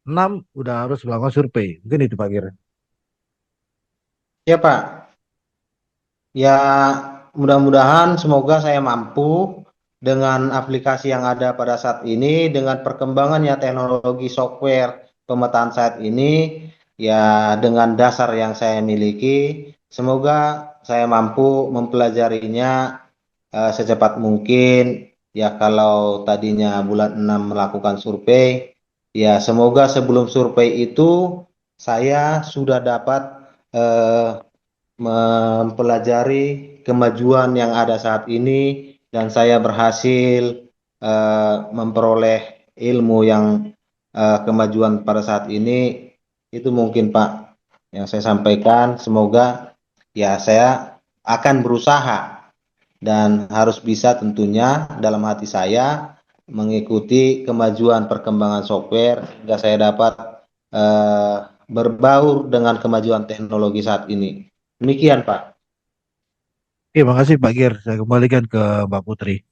6 udah harus melakukan survei. Mungkin itu Pak Gir. Ya Pak, ya mudah-mudahan semoga saya mampu dengan aplikasi yang ada pada saat ini, dengan perkembangannya teknologi software pemetaan saat ini, ya dengan dasar yang saya miliki, semoga saya mampu mempelajarinya secepat mungkin. Ya kalau tadinya bulan 6 melakukan survei, ya semoga sebelum survei itu saya sudah dapat eh, mempelajari kemajuan yang ada saat ini dan saya berhasil memperoleh ilmu yang kemajuan pada saat ini. Itu mungkin Pak yang saya sampaikan. Semoga ya saya akan berusaha dan harus bisa tentunya dalam hati saya mengikuti kemajuan perkembangan software hingga saya dapat eh, berbaur dengan kemajuan teknologi saat ini. Demikian, Pak. Oke, makasih Pak Gir. Saya kembalikan ke Mbak Putri.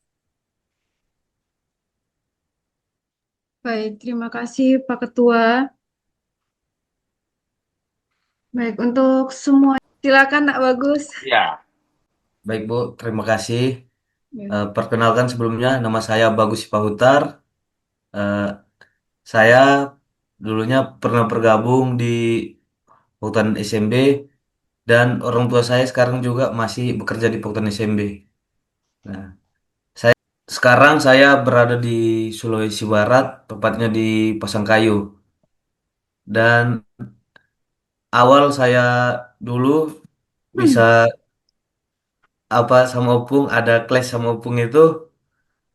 Baik, terima kasih Pak Ketua. Baik, untuk semua, silakan Nak Bagus. Ya. Baik Bu, terima kasih. Ya. Perkenalkan sebelumnya, nama saya Bagus Sipahutar. Eh, saya dulunya pernah bergabung di Paguyuban SMB dan orang tua saya sekarang juga masih bekerja di Paguyuban SMB. Nah, sekarang saya berada di Sulawesi Barat, tepatnya di Pasangkayu. Dan awal saya dulu bisa apa sama Opung, ada kelas sama Opung itu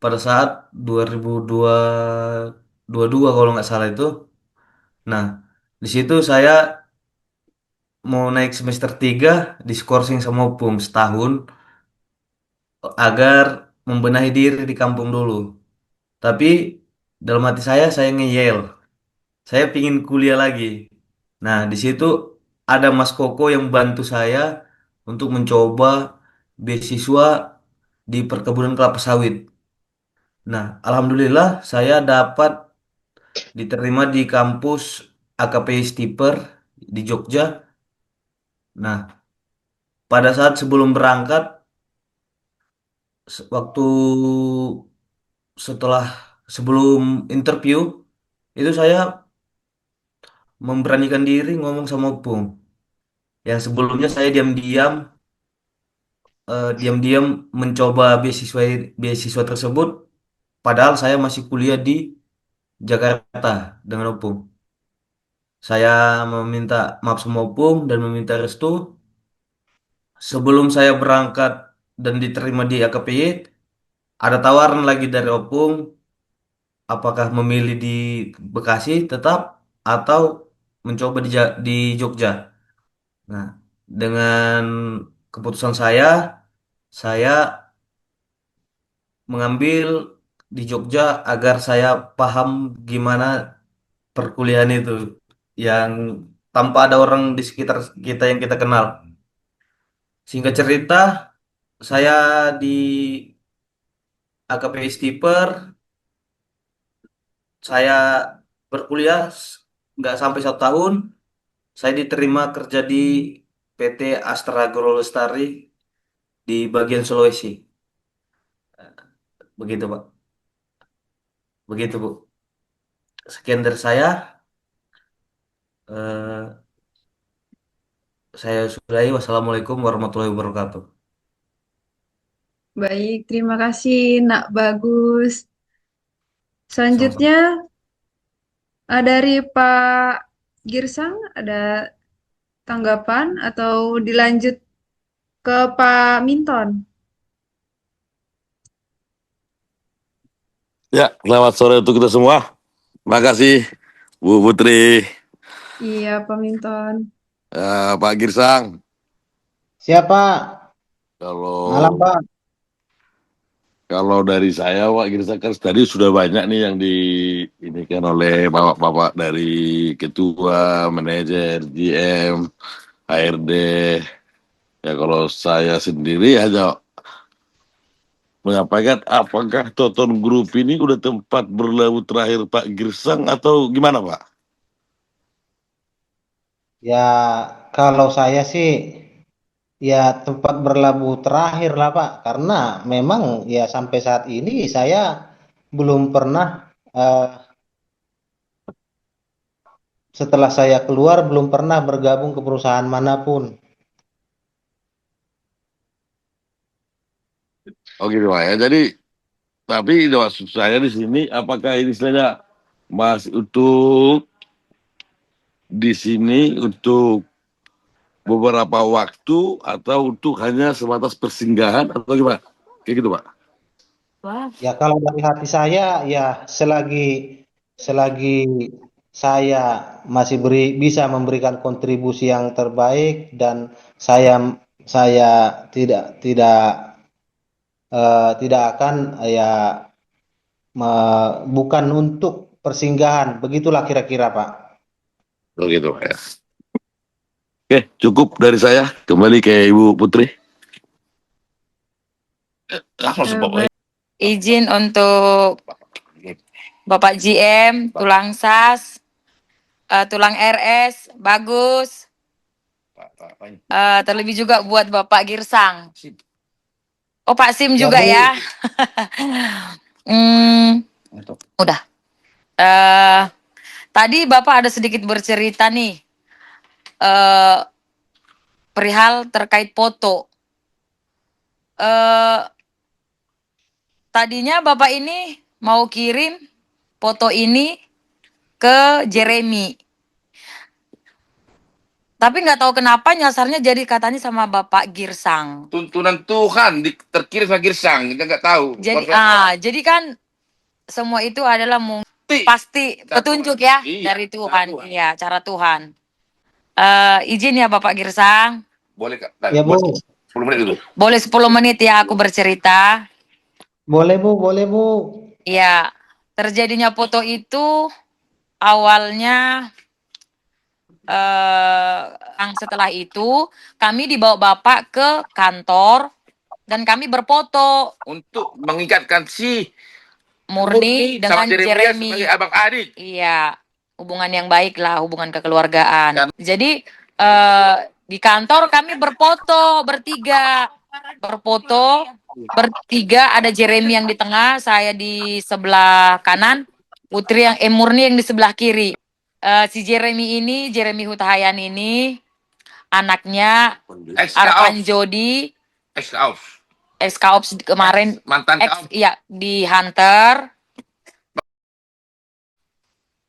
pada saat 2022 kalau nggak salah itu. Nah, di situ saya mau naik semester 3 diskorsing sama Opung setahun agar membenahi diri di kampung dulu. Tapi dalam hati saya ngeyel. Saya pingin kuliah lagi. Nah, di situ ada Mas Koko yang bantu saya untuk mencoba beasiswa di perkebunan kelapa sawit. Nah, alhamdulillah saya dapat diterima di kampus AKP Stiper di Jogja. Nah, pada saat sebelum berangkat, waktu setelah sebelum interview, itu saya memberanikan diri ngomong sama Opung. Yang sebelumnya saya diam-diam mencoba beasiswa beasiswa tersebut, padahal saya masih kuliah di Jakarta dengan Opung. Saya meminta maaf sama Opung dan meminta restu. Sebelum saya berangkat dan diterima di AKPY, ada tawaran lagi dari Opung, apakah memilih di Bekasi tetap atau mencoba di Jogja. Nah, dengan keputusan saya mengambil di Jogja agar saya paham gimana perkuliahan itu yang tanpa ada orang di sekitar kita yang kita kenal. Singkat cerita, saya di AKP Stiper, saya berkuliah nggak sampai 1 tahun, saya diterima kerja di PT Astra Agro Lestari di bagian Sulawesi. Begitu, Pak. Begitu, Bu. Sekian dari saya. Eh, saya sudahi. Wassalamualaikum warahmatullahi wabarakatuh. Baik, terima kasih Nak Bagus. Sama-sama. Selanjutnya dari Pak Girsang ada tanggapan atau dilanjut ke Pak Minton? Ya, selamat sore untuk kita semua. Terima kasih, Bu Putri, Iya, Pak Minton. Pak Girsang. Siapa? Malam, Kalau Pak. kalau dari saya, Pak Girsang kan tadi sudah banyak nih yang ini kan oleh bapak-bapak dari ketua, manajer, GM, HRD. Ya kalau saya sendiri hanya menyampaikan apakah Toton Group ini udah tempat berlabuh terakhir Pak Girsang atau gimana Pak? Ya, kalau saya sih ya tempat berlabuh terakhir lah Pak, karena memang ya sampai saat ini saya belum pernah setelah saya keluar belum pernah bergabung ke perusahaan manapun. Oh gitu Pak ya. Jadi tapi maksud saya di sini apakah ini istilahnya masih untuk di sini untuk beberapa waktu atau untuk hanya sebatas persinggahan atau gimana? Kayak gitu Pak. Ya kalau dari hati saya ya selagi saya masih bisa memberikan kontribusi yang terbaik dan saya tidak akan ya bukan untuk persinggahan, begitulah kira-kira Pak. Oh gitu Pak ya. Oke, cukup dari saya. Kembali ke Ibu Putri. Langsung Pak. Izin untuk Bapak GM, tulang SAS, tulang RS, bagus. Terlebih juga buat Bapak Girsang. Oh Pak Sim juga ya. Udah. Tadi Bapak ada sedikit bercerita nih. Perihal terkait foto. Tadinya Bapak ini mau kirim foto ini ke Jeremy. Tapi nggak tahu kenapa nyasarnya jadi katanya sama Bapak Girsang. Tuntunan Tuhan terkirim sama Girsang, kita nggak tahu. Jadi kan semua itu adalah pasti petunjuk ya dari Tuhan. Iya, cara Tuhan. Izin ya Bapak Girsang. Boleh Kak? Ya Bu. 10 menit dulu. Boleh 10 menit ya aku bercerita. Boleh Bu, boleh Bu. Iya, terjadinya foto itu awalnya setelah itu kami dibawa Bapak ke kantor dan kami berfoto Untuk mengikatkan si Murni dengan Jeremy sebagai abang adik. Iya, hubungan yang baik lah, hubungan kekeluargaan. Jadi di kantor kami berfoto bertiga, ada Jeremy yang di tengah, saya di sebelah kanan, Putri yang Murni yang di sebelah kiri. Si Jeremy Hutahayan ini anaknya Arpan Jody, ex-Kaops kemarin, mantan Kaops. Iya, di Hunter.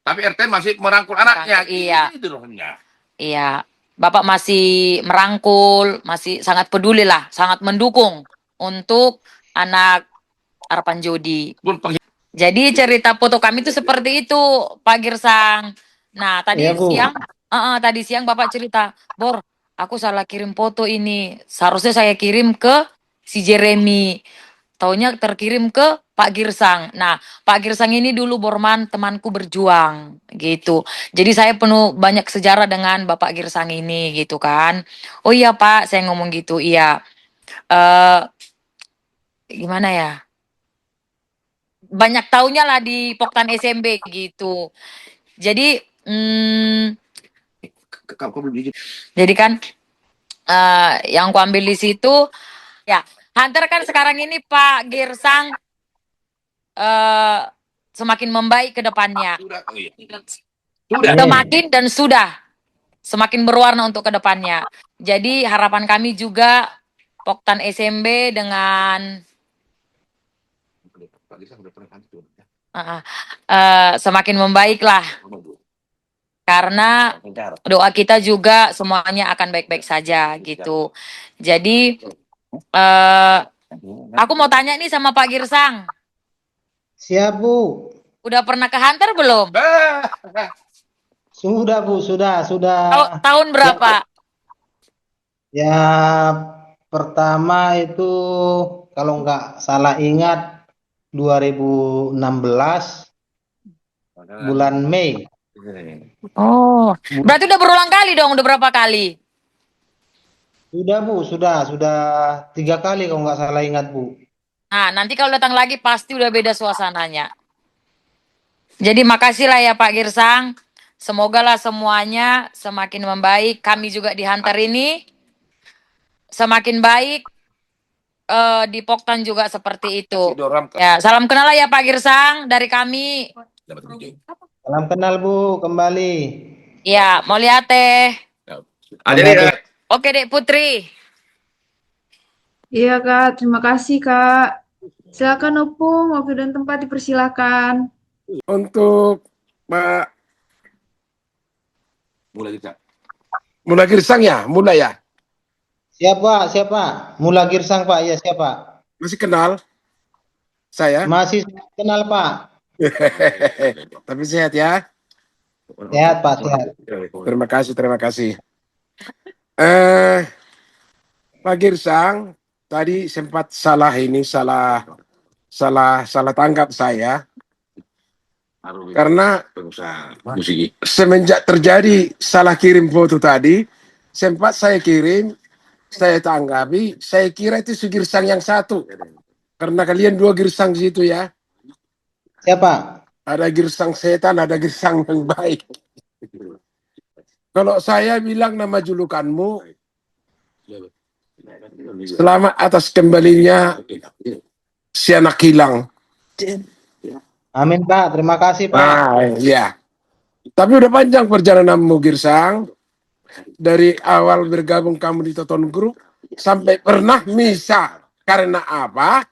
Tapi RT masih merangkul anaknya. Iya. Itu rohnya. Iya, Bapak masih merangkul, masih sangat peduli lah, sangat mendukung untuk anak Arpan Jody. Jadi cerita foto kami itu seperti itu, Pak Girsang. Nah, tadi siang Bapak cerita, Bor, aku salah kirim foto ini. Seharusnya saya kirim ke si Jeremy. Taunya terkirim ke Pak Girsang. Nah, Pak Girsang ini dulu Borman temanku berjuang gitu. Jadi saya penuh banyak sejarah dengan Bapak Girsang ini gitu kan. Oh iya Pak, saya ngomong gitu. Iya. Gimana ya? Banyak taunya lah di Poktan SMB gitu. Jadi jadi kan yang aku ambil di situ ya, Hunter kan sekarang ini Pak Girsang semakin membaik ke depannya. Semakin berwarna untuk ke depannya. Jadi harapan kami juga Poktan SMB dengan semakin membaik lah. Karena doa kita juga semuanya akan baik-baik saja gitu. Jadi aku mau tanya nih sama Pak Girsang. Siap Bu. Udah pernah ke Hunter belum? Sudah Bu, sudah. Tahun berapa? Ya pertama itu kalau nggak salah ingat 2016 bulan Mei. Oh, berarti udah berulang kali dong, udah berapa kali? Sudah Bu, sudah 3 kali kalau nggak salah ingat Bu. Nah, nanti kalau datang lagi pasti udah beda suasananya. Jadi makasih lah ya Pak Girsang. Semoga lah semuanya semakin membaik. Kami juga di Hunter ini semakin baik. Di Poktan juga seperti itu. Ya, salam kenal lah ya Pak Girsang dari kami. Salam kenal Bu, kembali. Ya, mau lihat teh. Ada nih, Oke Dek Putri. Iya Kak, terima kasih Kak. Silakan Opung, waktu dan tempat dipersilakan. untuk Pak Mulai Girsang ya, mulai ya. Siapa? Siapa? Mula Girsang Pak, ya siapa? Masih kenal saya? Masih kenal Pak. Tapi sehat ya. Sehat Pak, sehat. Terima kasih, terima kasih. Pak Girsang tadi sempat salah tangkap saya karena semenjak terjadi salah kirim foto tadi, sempat saya kirim, saya tanggapi, saya kira itu si Girsang yang satu. Karena kalian dua Girsang di situ ya. Siapa? Ada Girsang setan, ada Girsang yang baik. Kalau saya bilang nama julukanmu, selamat atas kembalinya si anak hilang. Amin Pak, terima kasih Pak. Ya. Tapi udah panjang perjalananmu Girsang. Dari awal bergabung kamu di Toton Group sampai pernah misah. Karena apa?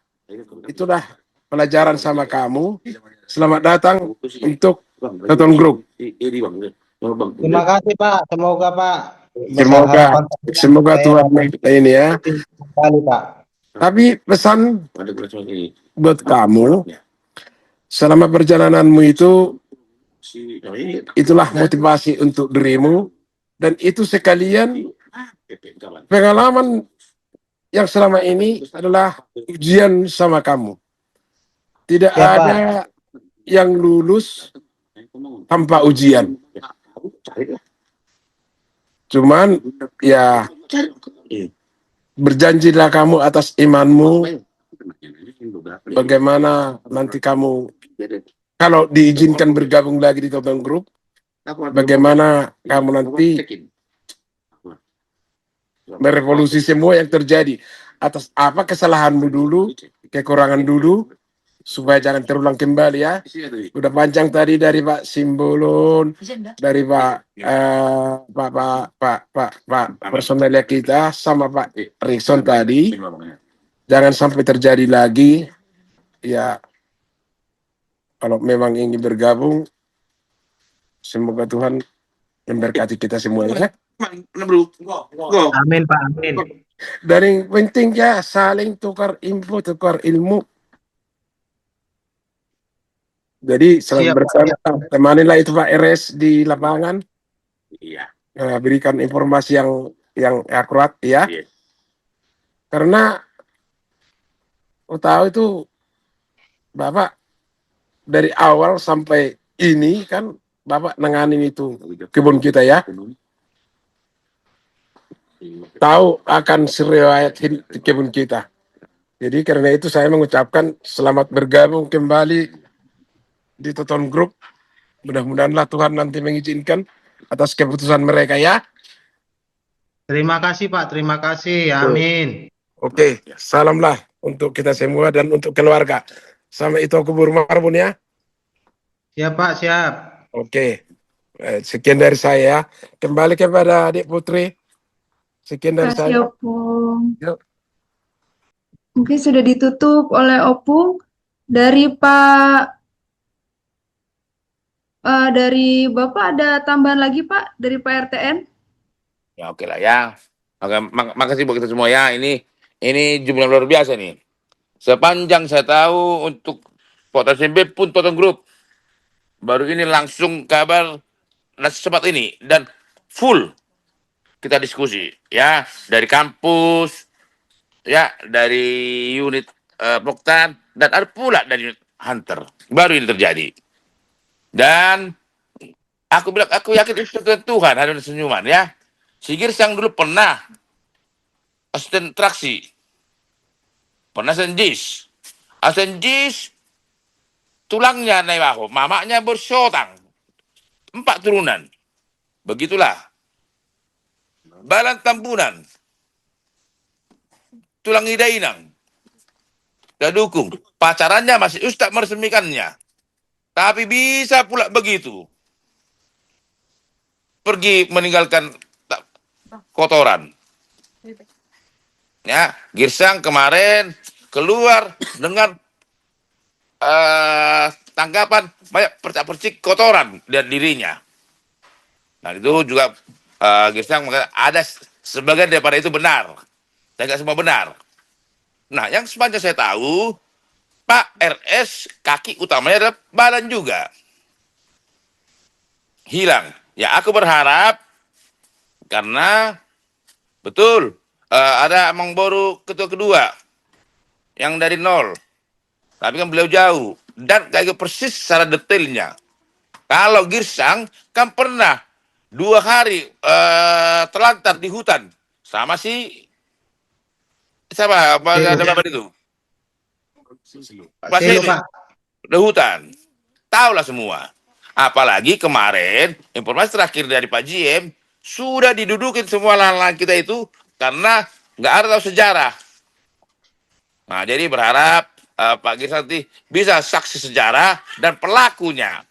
Itulah pelajaran sama kamu. Selamat datang untuk Toton Group. Terima kasih Pak, semoga Pak. Semoga Tuhan ini ya. Kembali Pak. Tapi pesan buat kamu, selama perjalananmu itu, itulah motivasi untuk dirimu, dan itu sekalian pengalaman yang selama ini adalah ujian sama kamu. Tidak ada yang lulus tanpa ujian. Cuman ya berjanjilah kamu atas imanmu, bagaimana nanti kamu kalau diizinkan bergabung lagi di Toton Group, bagaimana kamu nanti merevolusi semua yang terjadi, atas apa kesalahanmu dulu, kekurangan duk, supaya jangan terulang kembali ya. Udah panjang tadi dari Pak Simbolon, dari Pak personelnya kita sama Pak Rikson tadi. Jangan sampai terjadi lagi ya. Kalau memang ingin bergabung, semoga Tuhan memberkati kita semua ya. Amin Pak, amin. Dan yang penting ya saling tukar info, tukar ilmu. Jadi selalu bersama, temanilah itu Pak RS di lapangan. Iya. Berikan informasi yang akurat ya. Iya. Karena tahu itu Bapak dari awal sampai ini kan Bapak nanganin itu kebun kita ya. Tahu akan riwayat kebun kita. Jadi karena itu saya mengucapkan selamat bergabung kembali di Toton Group. Mudah-mudahanlah Tuhan nanti mengizinkan atas keputusan mereka ya. Terima kasih Pak, terima kasih. Amin. Oke, salamlah untuk kita semua dan untuk keluarga. Sampai itu aku bermarbun ya. Siap Pak, siap. Oke, sekian dari saya. Kembali kepada Adik Putri. Sekian dari saya. Kasih Opung. Yuk. Mungkin sudah ditutup oleh Opung. Dari Bapak ada tambahan lagi Pak dari Pak RTN? Ya oke lah ya. Oke, makasih buat kita semua ya. Ini jumlah luar biasa nih. Sepanjang saya tahu untuk Poktan SMP pun Toton Group. Baru ini langsung kabar secepat ini dan full kita diskusi ya dari kampus ya, dari unit Poktan dan ada pula dari unit Hunter. Baru ini terjadi. Dan aku bilang, aku yakin itu Tuhan ada senyuman ya. Si Girsang dulu pernah asisten traksi, pernah senjis, Asenjis tulangnya Naibaho, mamanya bersyotang, 4 turunan. Begitulah. Balan Tampunan, tulang Hidainang, Dadukung. Pacarannya masih ustaz meresmikannya. Tapi bisa pula begitu. Pergi meninggalkan kotoran. Ya, Girsang kemarin keluar dengan tanggapan banyak percak-percik kotoran dari dirinya. Nah itu juga Girsang mengatakan ada sebagian daripada itu benar. Dan nggak semua benar. Nah yang sepanjang saya tahu, Pak RS kaki utamanya adalah balan juga. Hilang. Ya aku berharap karena betul ada Mang Boru ketua kedua yang dari nol. Tapi kan beliau jauh dan kayak persis secara detailnya. Kalau Girsang kan pernah 2 hari terlantar di hutan sama si siapa? Ada bapak itu? Pak Selu. Di hutan. Tahulah semua. Apalagi kemarin informasi terakhir dari Pak GM sudah didudukin semua lahan-lahan kita itu karena nggak ada tahu sejarah. Nah jadi berharap Pak Girsang nanti bisa saksi sejarah dan pelakunya.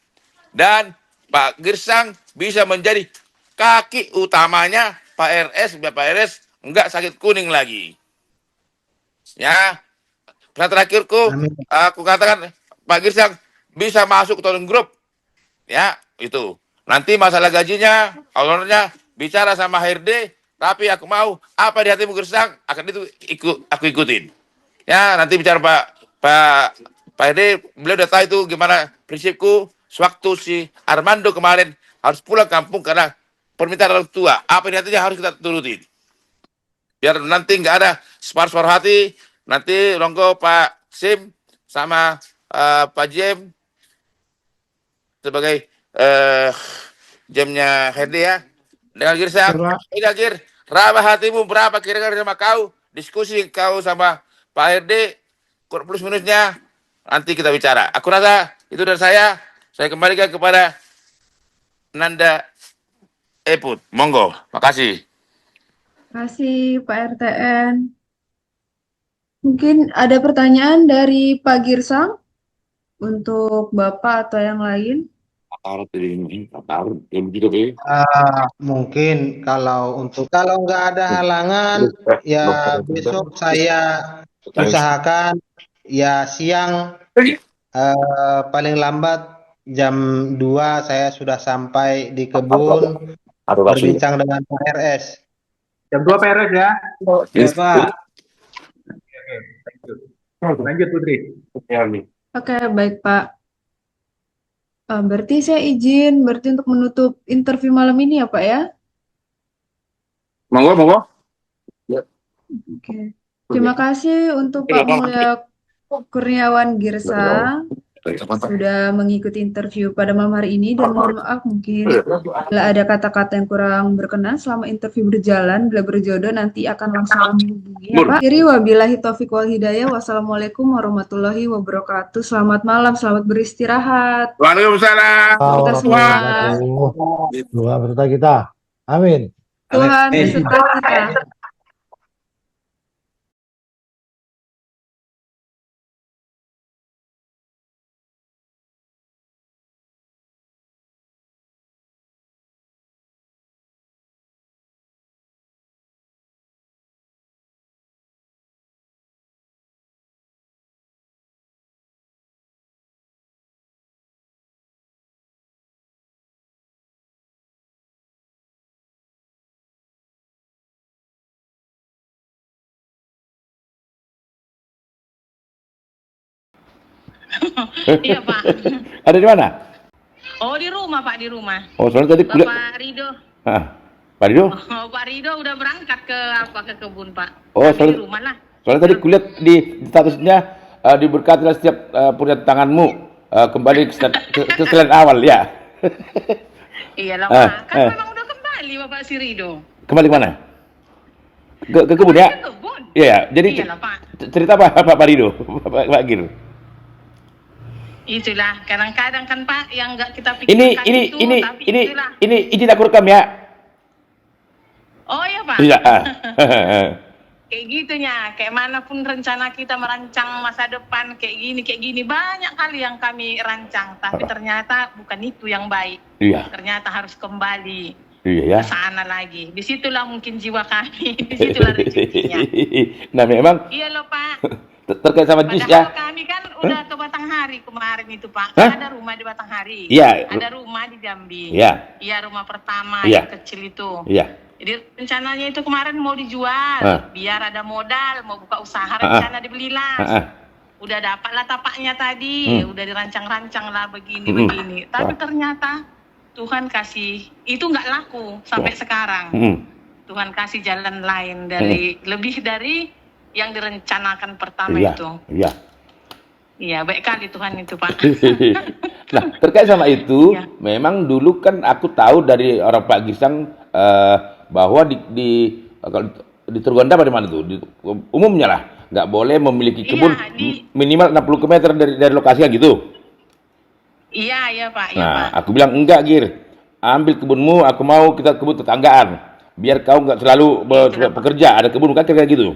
Dan Pak Girsang bisa menjadi kaki utamanya Pak RS, biar Pak RS enggak sakit kuning lagi. Ya, pesan terakhirku, aku katakan Pak Girsang bisa masuk ke Tolong Group. Ya, itu. Nanti masalah gajinya, honornya bicara sama HRD, tapi aku mau apa di hatimu Girsang akan itu aku ikutin. Ya, nanti bicara Pak HRD, beliau udah tahu itu gimana prinsipku. Sewaktu si Armando kemarin harus pulang kampung karena permintaan orang tua. Apa yang nantinya harus kita turutin. Biar nanti nggak ada separuh hati. Nanti Ronggo Pak Sim sama Pak Jem sebagai Jemnya Herdi ya. Dengan Girsang, Gir, rabah hatimu berapa kira-kira sama kau. Diskusi kau sama Pak Herdi, plus minusnya nanti kita bicara. Aku rasa itu dari saya. Saya kembalikan kepada Nanda Eput. Monggo. Makasih. Makasih Pak RTN. Mungkin ada pertanyaan dari Pak Girsang untuk Bapak atau yang lain? Mungkin kalau nggak ada halangan ya besok saya usahakan ya siang paling lambat jam 2 saya sudah sampai di kebun berbincang dengan Pak RS. Jam 2 Pak RS ya. Ya Pak. Lanjut Putri. Oke, baik Pak. Berarti saya izin untuk menutup interview malam ini ya Pak ya? Monggo. Oke. Terima kasih untuk Pak Mulya Kurniawan Girsang sudah mengikuti interview pada malam hari ini dan mohon maaf mungkin bila ada kata-kata yang kurang berkenan selama interview berjalan. Bila berjodoh nanti akan langsung kami hubungi ya Pak. Jadi wabillahi taufiq wal hidayah. Wassalamualaikum warahmatullahi wabarakatuh. Selamat malam, selamat beristirahat. Waalaikumsalam. Kita semua. Doa beserta kita. Amin. Tuhan beserta kita. Iya Pak. Ada di mana? Oh di rumah Pak, di rumah. Oh soalnya tadi kuliah. Bapak Rido. Pak Rido? Oh, Pak Rido udah berangkat ke kebun Pak. Oh Tapi di rumah lah. soalnya tadi kuliah di statusnya diberkatilah setiap punya tanganmu kembali ke selain awal ya. Iya lah Pak. Kan memang udah kembali Bapak si Rido. Kembali ke mana? Ke kebun ya? Ke kebun. Iya, jadi Iyalah Pak. cerita apa Pak Rido, Pak Gir? Itulah, kadang-kadang kan Pak, yang nggak kita Ini pikirkan ini itu, ini tapi ini itulah. ini izin aku rekam ya. Oh ya Pak. Iya. Kayak gitunya, kayak manapun rencana kita merancang masa depan kayak gini banyak kali yang kami rancang, tapi ternyata bukan itu yang baik. Iya. Ternyata harus kembali Iya ya. ke sana lagi. Disitulah mungkin jiwa kami, disitulah rezekinya. Nah memang Iya loh Pak. terkait sama JIS ya. Padahal kami kan udah ke Batanghari kemarin itu Pak. Kan ada rumah di Batanghari. Iya. Ada rumah di Jambi. Iya. Iya, rumah pertama Iya. yang kecil itu. Iya. Jadi rencananya itu kemarin mau dijual, biar ada modal, mau buka usaha, rencana dibelilah. Udah dapatlah tapaknya tadi, udah dirancang-rancang lah begini. Tapi ternyata Tuhan kasih, itu nggak laku sampai sekarang. Tuhan kasih jalan lain dari lebih dari yang direncanakan pertama itu. Iya. Iya, baik kali Tuhan itu Pak. Nah terkait sama itu, memang dulu kan aku tahu dari orang Pak Gisang bahwa di Turgonda pada mana tuh, umumnya lah nggak boleh memiliki kebun minimal 60 km dari lokasi gitu. Iya Pak. Nah aku bilang enggak Gir, ambil kebunmu, aku mau kita kebun tetanggaan, biar kau nggak selalu bekerja, ada kebun kan kayak gitu.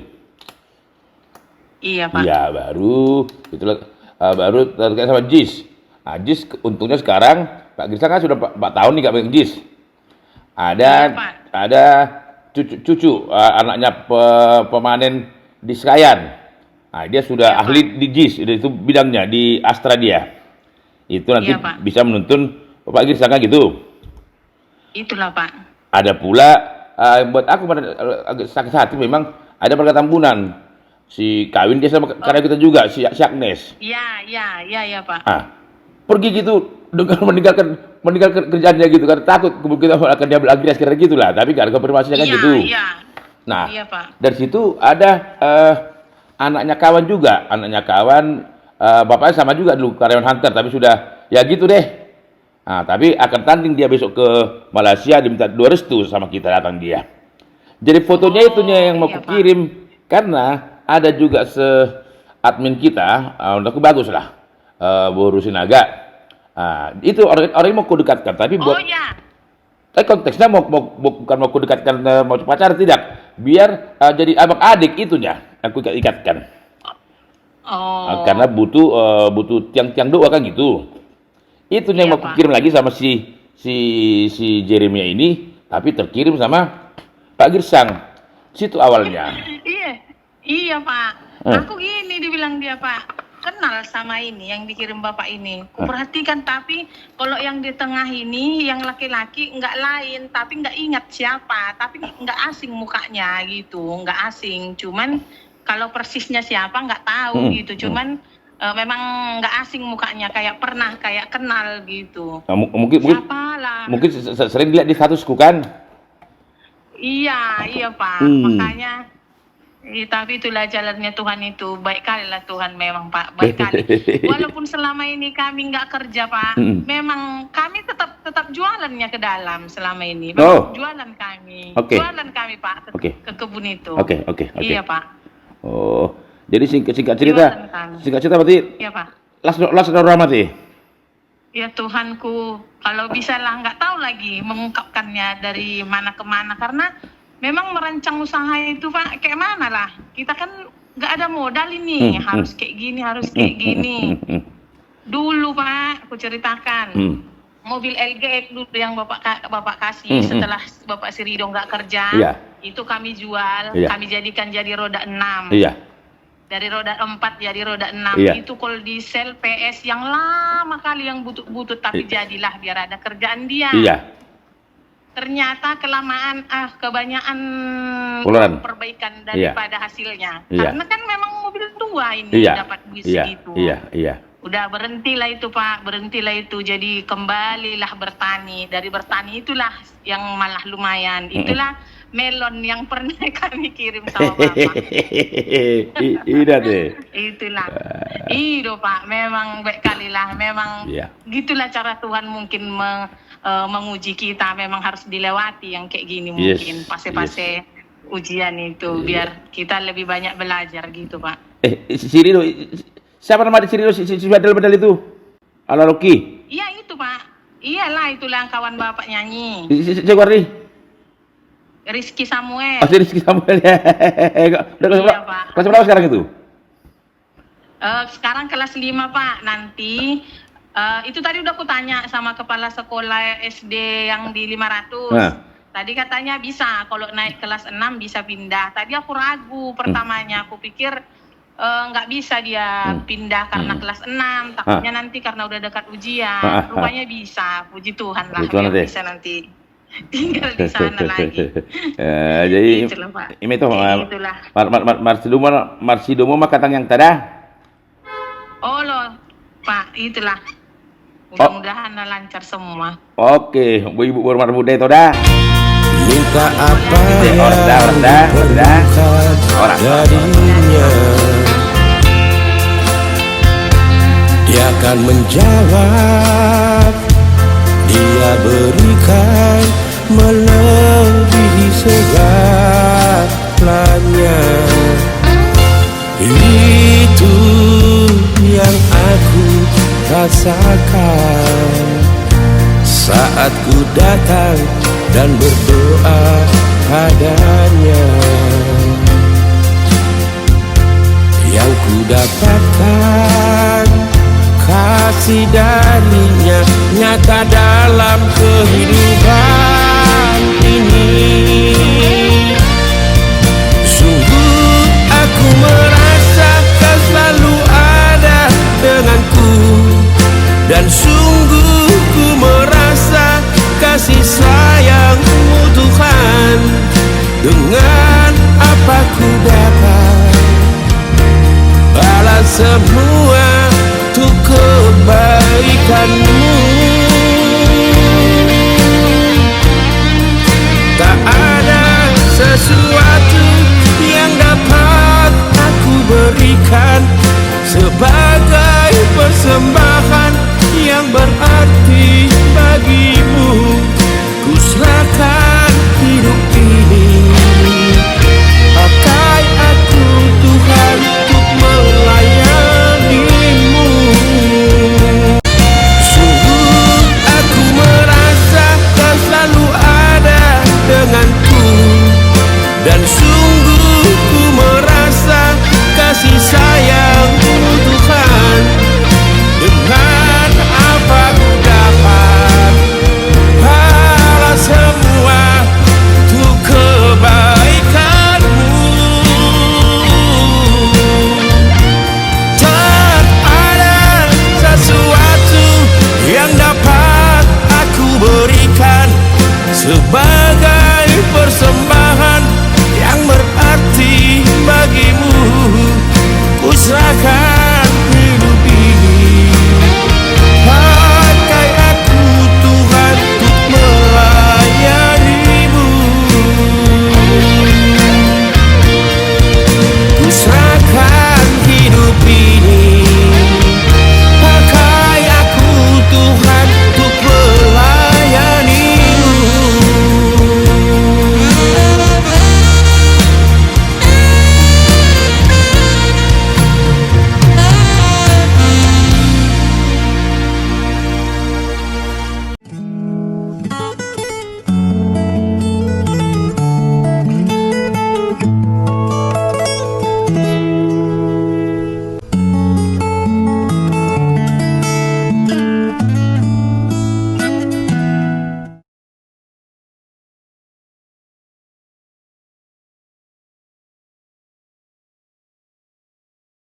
Iya Pak. Iya baru itulah baru terkait sama JIS. Nah, JIS untungnya sekarang Pak Gisang kan sudah 4 tahun nih nggak pegang JIS. Ada cucu anaknya pemanen di Sekayan. Nah, dia sudah ahli di JIS, itu bidangnya di Astra dia. Itu nanti bisa menuntun Pak Gisang kan gitu. Itulah Pak. Ada pula buat aku agak sakit hati memang ada warga Tambunan. Si kawin dia sama karena kita juga si Agnes. Iya Pak. Pergi gitu dengan meninggalkan kerjaannya gitu kan, takut kita akan diambil agres kira gitulah, tapi gak ada konfirmasinya kan gitu. Nah, Pak. dari situ ada anaknya kawan, bapaknya sama juga dulu karyawan Hunter, tapi sudah ya gitu deh. Nah, tapi akan tanding dia besok ke Malaysia, diminta 2 restu sama kita datang dia. Jadi fotonya itunya yang mau kukirim, karena ada juga admin kita, udah bagus lah, Bu Rusinaga. Itu orang mau kudekatkan, tapi buat konteksnya bukan mau kudekatkan mau pacar, tidak, biar jadi abang adik itunya aku ikatkan. Karena butuh tiang-tiang doa kan gitu. Itu yang mau kirim lagi sama si Jeremia ini, tapi terkirim sama Pak Girsang. Situ awalnya. Iya Pak. Aku gini dibilang dia Pak, kenal sama ini yang dikirim Bapak ini. Kuperhatikan, tapi kalau yang di tengah ini yang laki-laki nggak lain, tapi nggak ingat siapa, tapi nggak asing mukanya gitu, nggak asing. Cuman kalau persisnya siapa nggak tahu gitu. Cuman memang nggak asing mukanya, kayak pernah kayak kenal gitu. Mungkin sering lihat di statusku kan. Iya Pak. Makanya tapi itulah jalannya Tuhan itu. Baik kali lah Tuhan memang Pak, baik kali. Walaupun selama ini kami nggak kerja Pak, memang kami tetap jualannya ke dalam selama ini. Jualan kami, jualan kami Pak ke kebun itu. Oke. Iya Pak. Oh, jadi singkat cerita berarti. Iya Pak. Las rahmati. Ya Tuhanku, kalau bisa lah, nggak tahu lagi mengungkapkannya dari mana ke mana, karena memang merancang usaha itu Pak, kayak mana lah. Kita kan nggak ada modal ini, harus kayak gini. Dulu Pak, aku ceritakan. Mobil LGX dulu yang Bapak kasih setelah Bapak Sirido nggak kerja, itu kami jual, kami jadikan jadi roda 6. Dari roda 4 jadi roda 6. Itu kalau diesel PS yang lama kali yang butut-butut, tapi jadilah biar ada kerjaan dia. Ternyata kelamaan kebanyakan perbaikan daripada hasilnya. Karena kan memang mobil tua ini dapat duit segitu. Udah berhentilah itu Pak, jadi kembalilah bertani. Dari bertani itulah yang malah lumayan. Itulah melon yang pernah kami kirim sama Bapak. Itulah. Itu Pak, memang baik kali lah, memang gitulah cara Tuhan mungkin menguji kita, memang harus dilewati yang kayak gini mungkin fase-fase ujian itu biar kita lebih banyak belajar gitu Pak. Si Rido, siapa nama si Rido, si badal itu? Ala Rocky. Iya itu Pak. Iyalah itulah yang kawan Bapak nyanyi. Jaguar nih. Rizky Samuel. Pasti Rizky Samuel ya. Udah Iya Pak. kelas berapa sekarang itu? Sekarang kelas 5 Pak. Nanti itu tadi udah aku tanya sama kepala sekolah SD yang di 500. Nah. Tadi katanya bisa kalau naik kelas 6 bisa pindah. Tadi aku ragu pertamanya. Aku pikir nggak bisa dia pindah karena kelas 6. Takutnya nanti karena udah dekat ujian. Rupanya bisa. Puji Tuhan lah. Bisa nanti tinggal di sana lagi. Jadi itulah, Pak. ini tuh Itulah. Marsidomo mah katang yang tada. Oh loh, Pak, itulah. Mudah-mudahan lancar semua. Oke, ibu hormat muda itu dah. Minta apa yang orang jadinya, dia akan menjawab, dia berikan melebihi segalanya. Itu yang aku rasakan saat ku datang dan berdoa padanya. Yang ku dapatkan kasih darinya nyata dalam kehidupan ini. Sungguh aku merasa kau selalu ada denganku, dan sungguh ku merasa kasih sayangmu Tuhan. Dengan apa ku dapat balas semua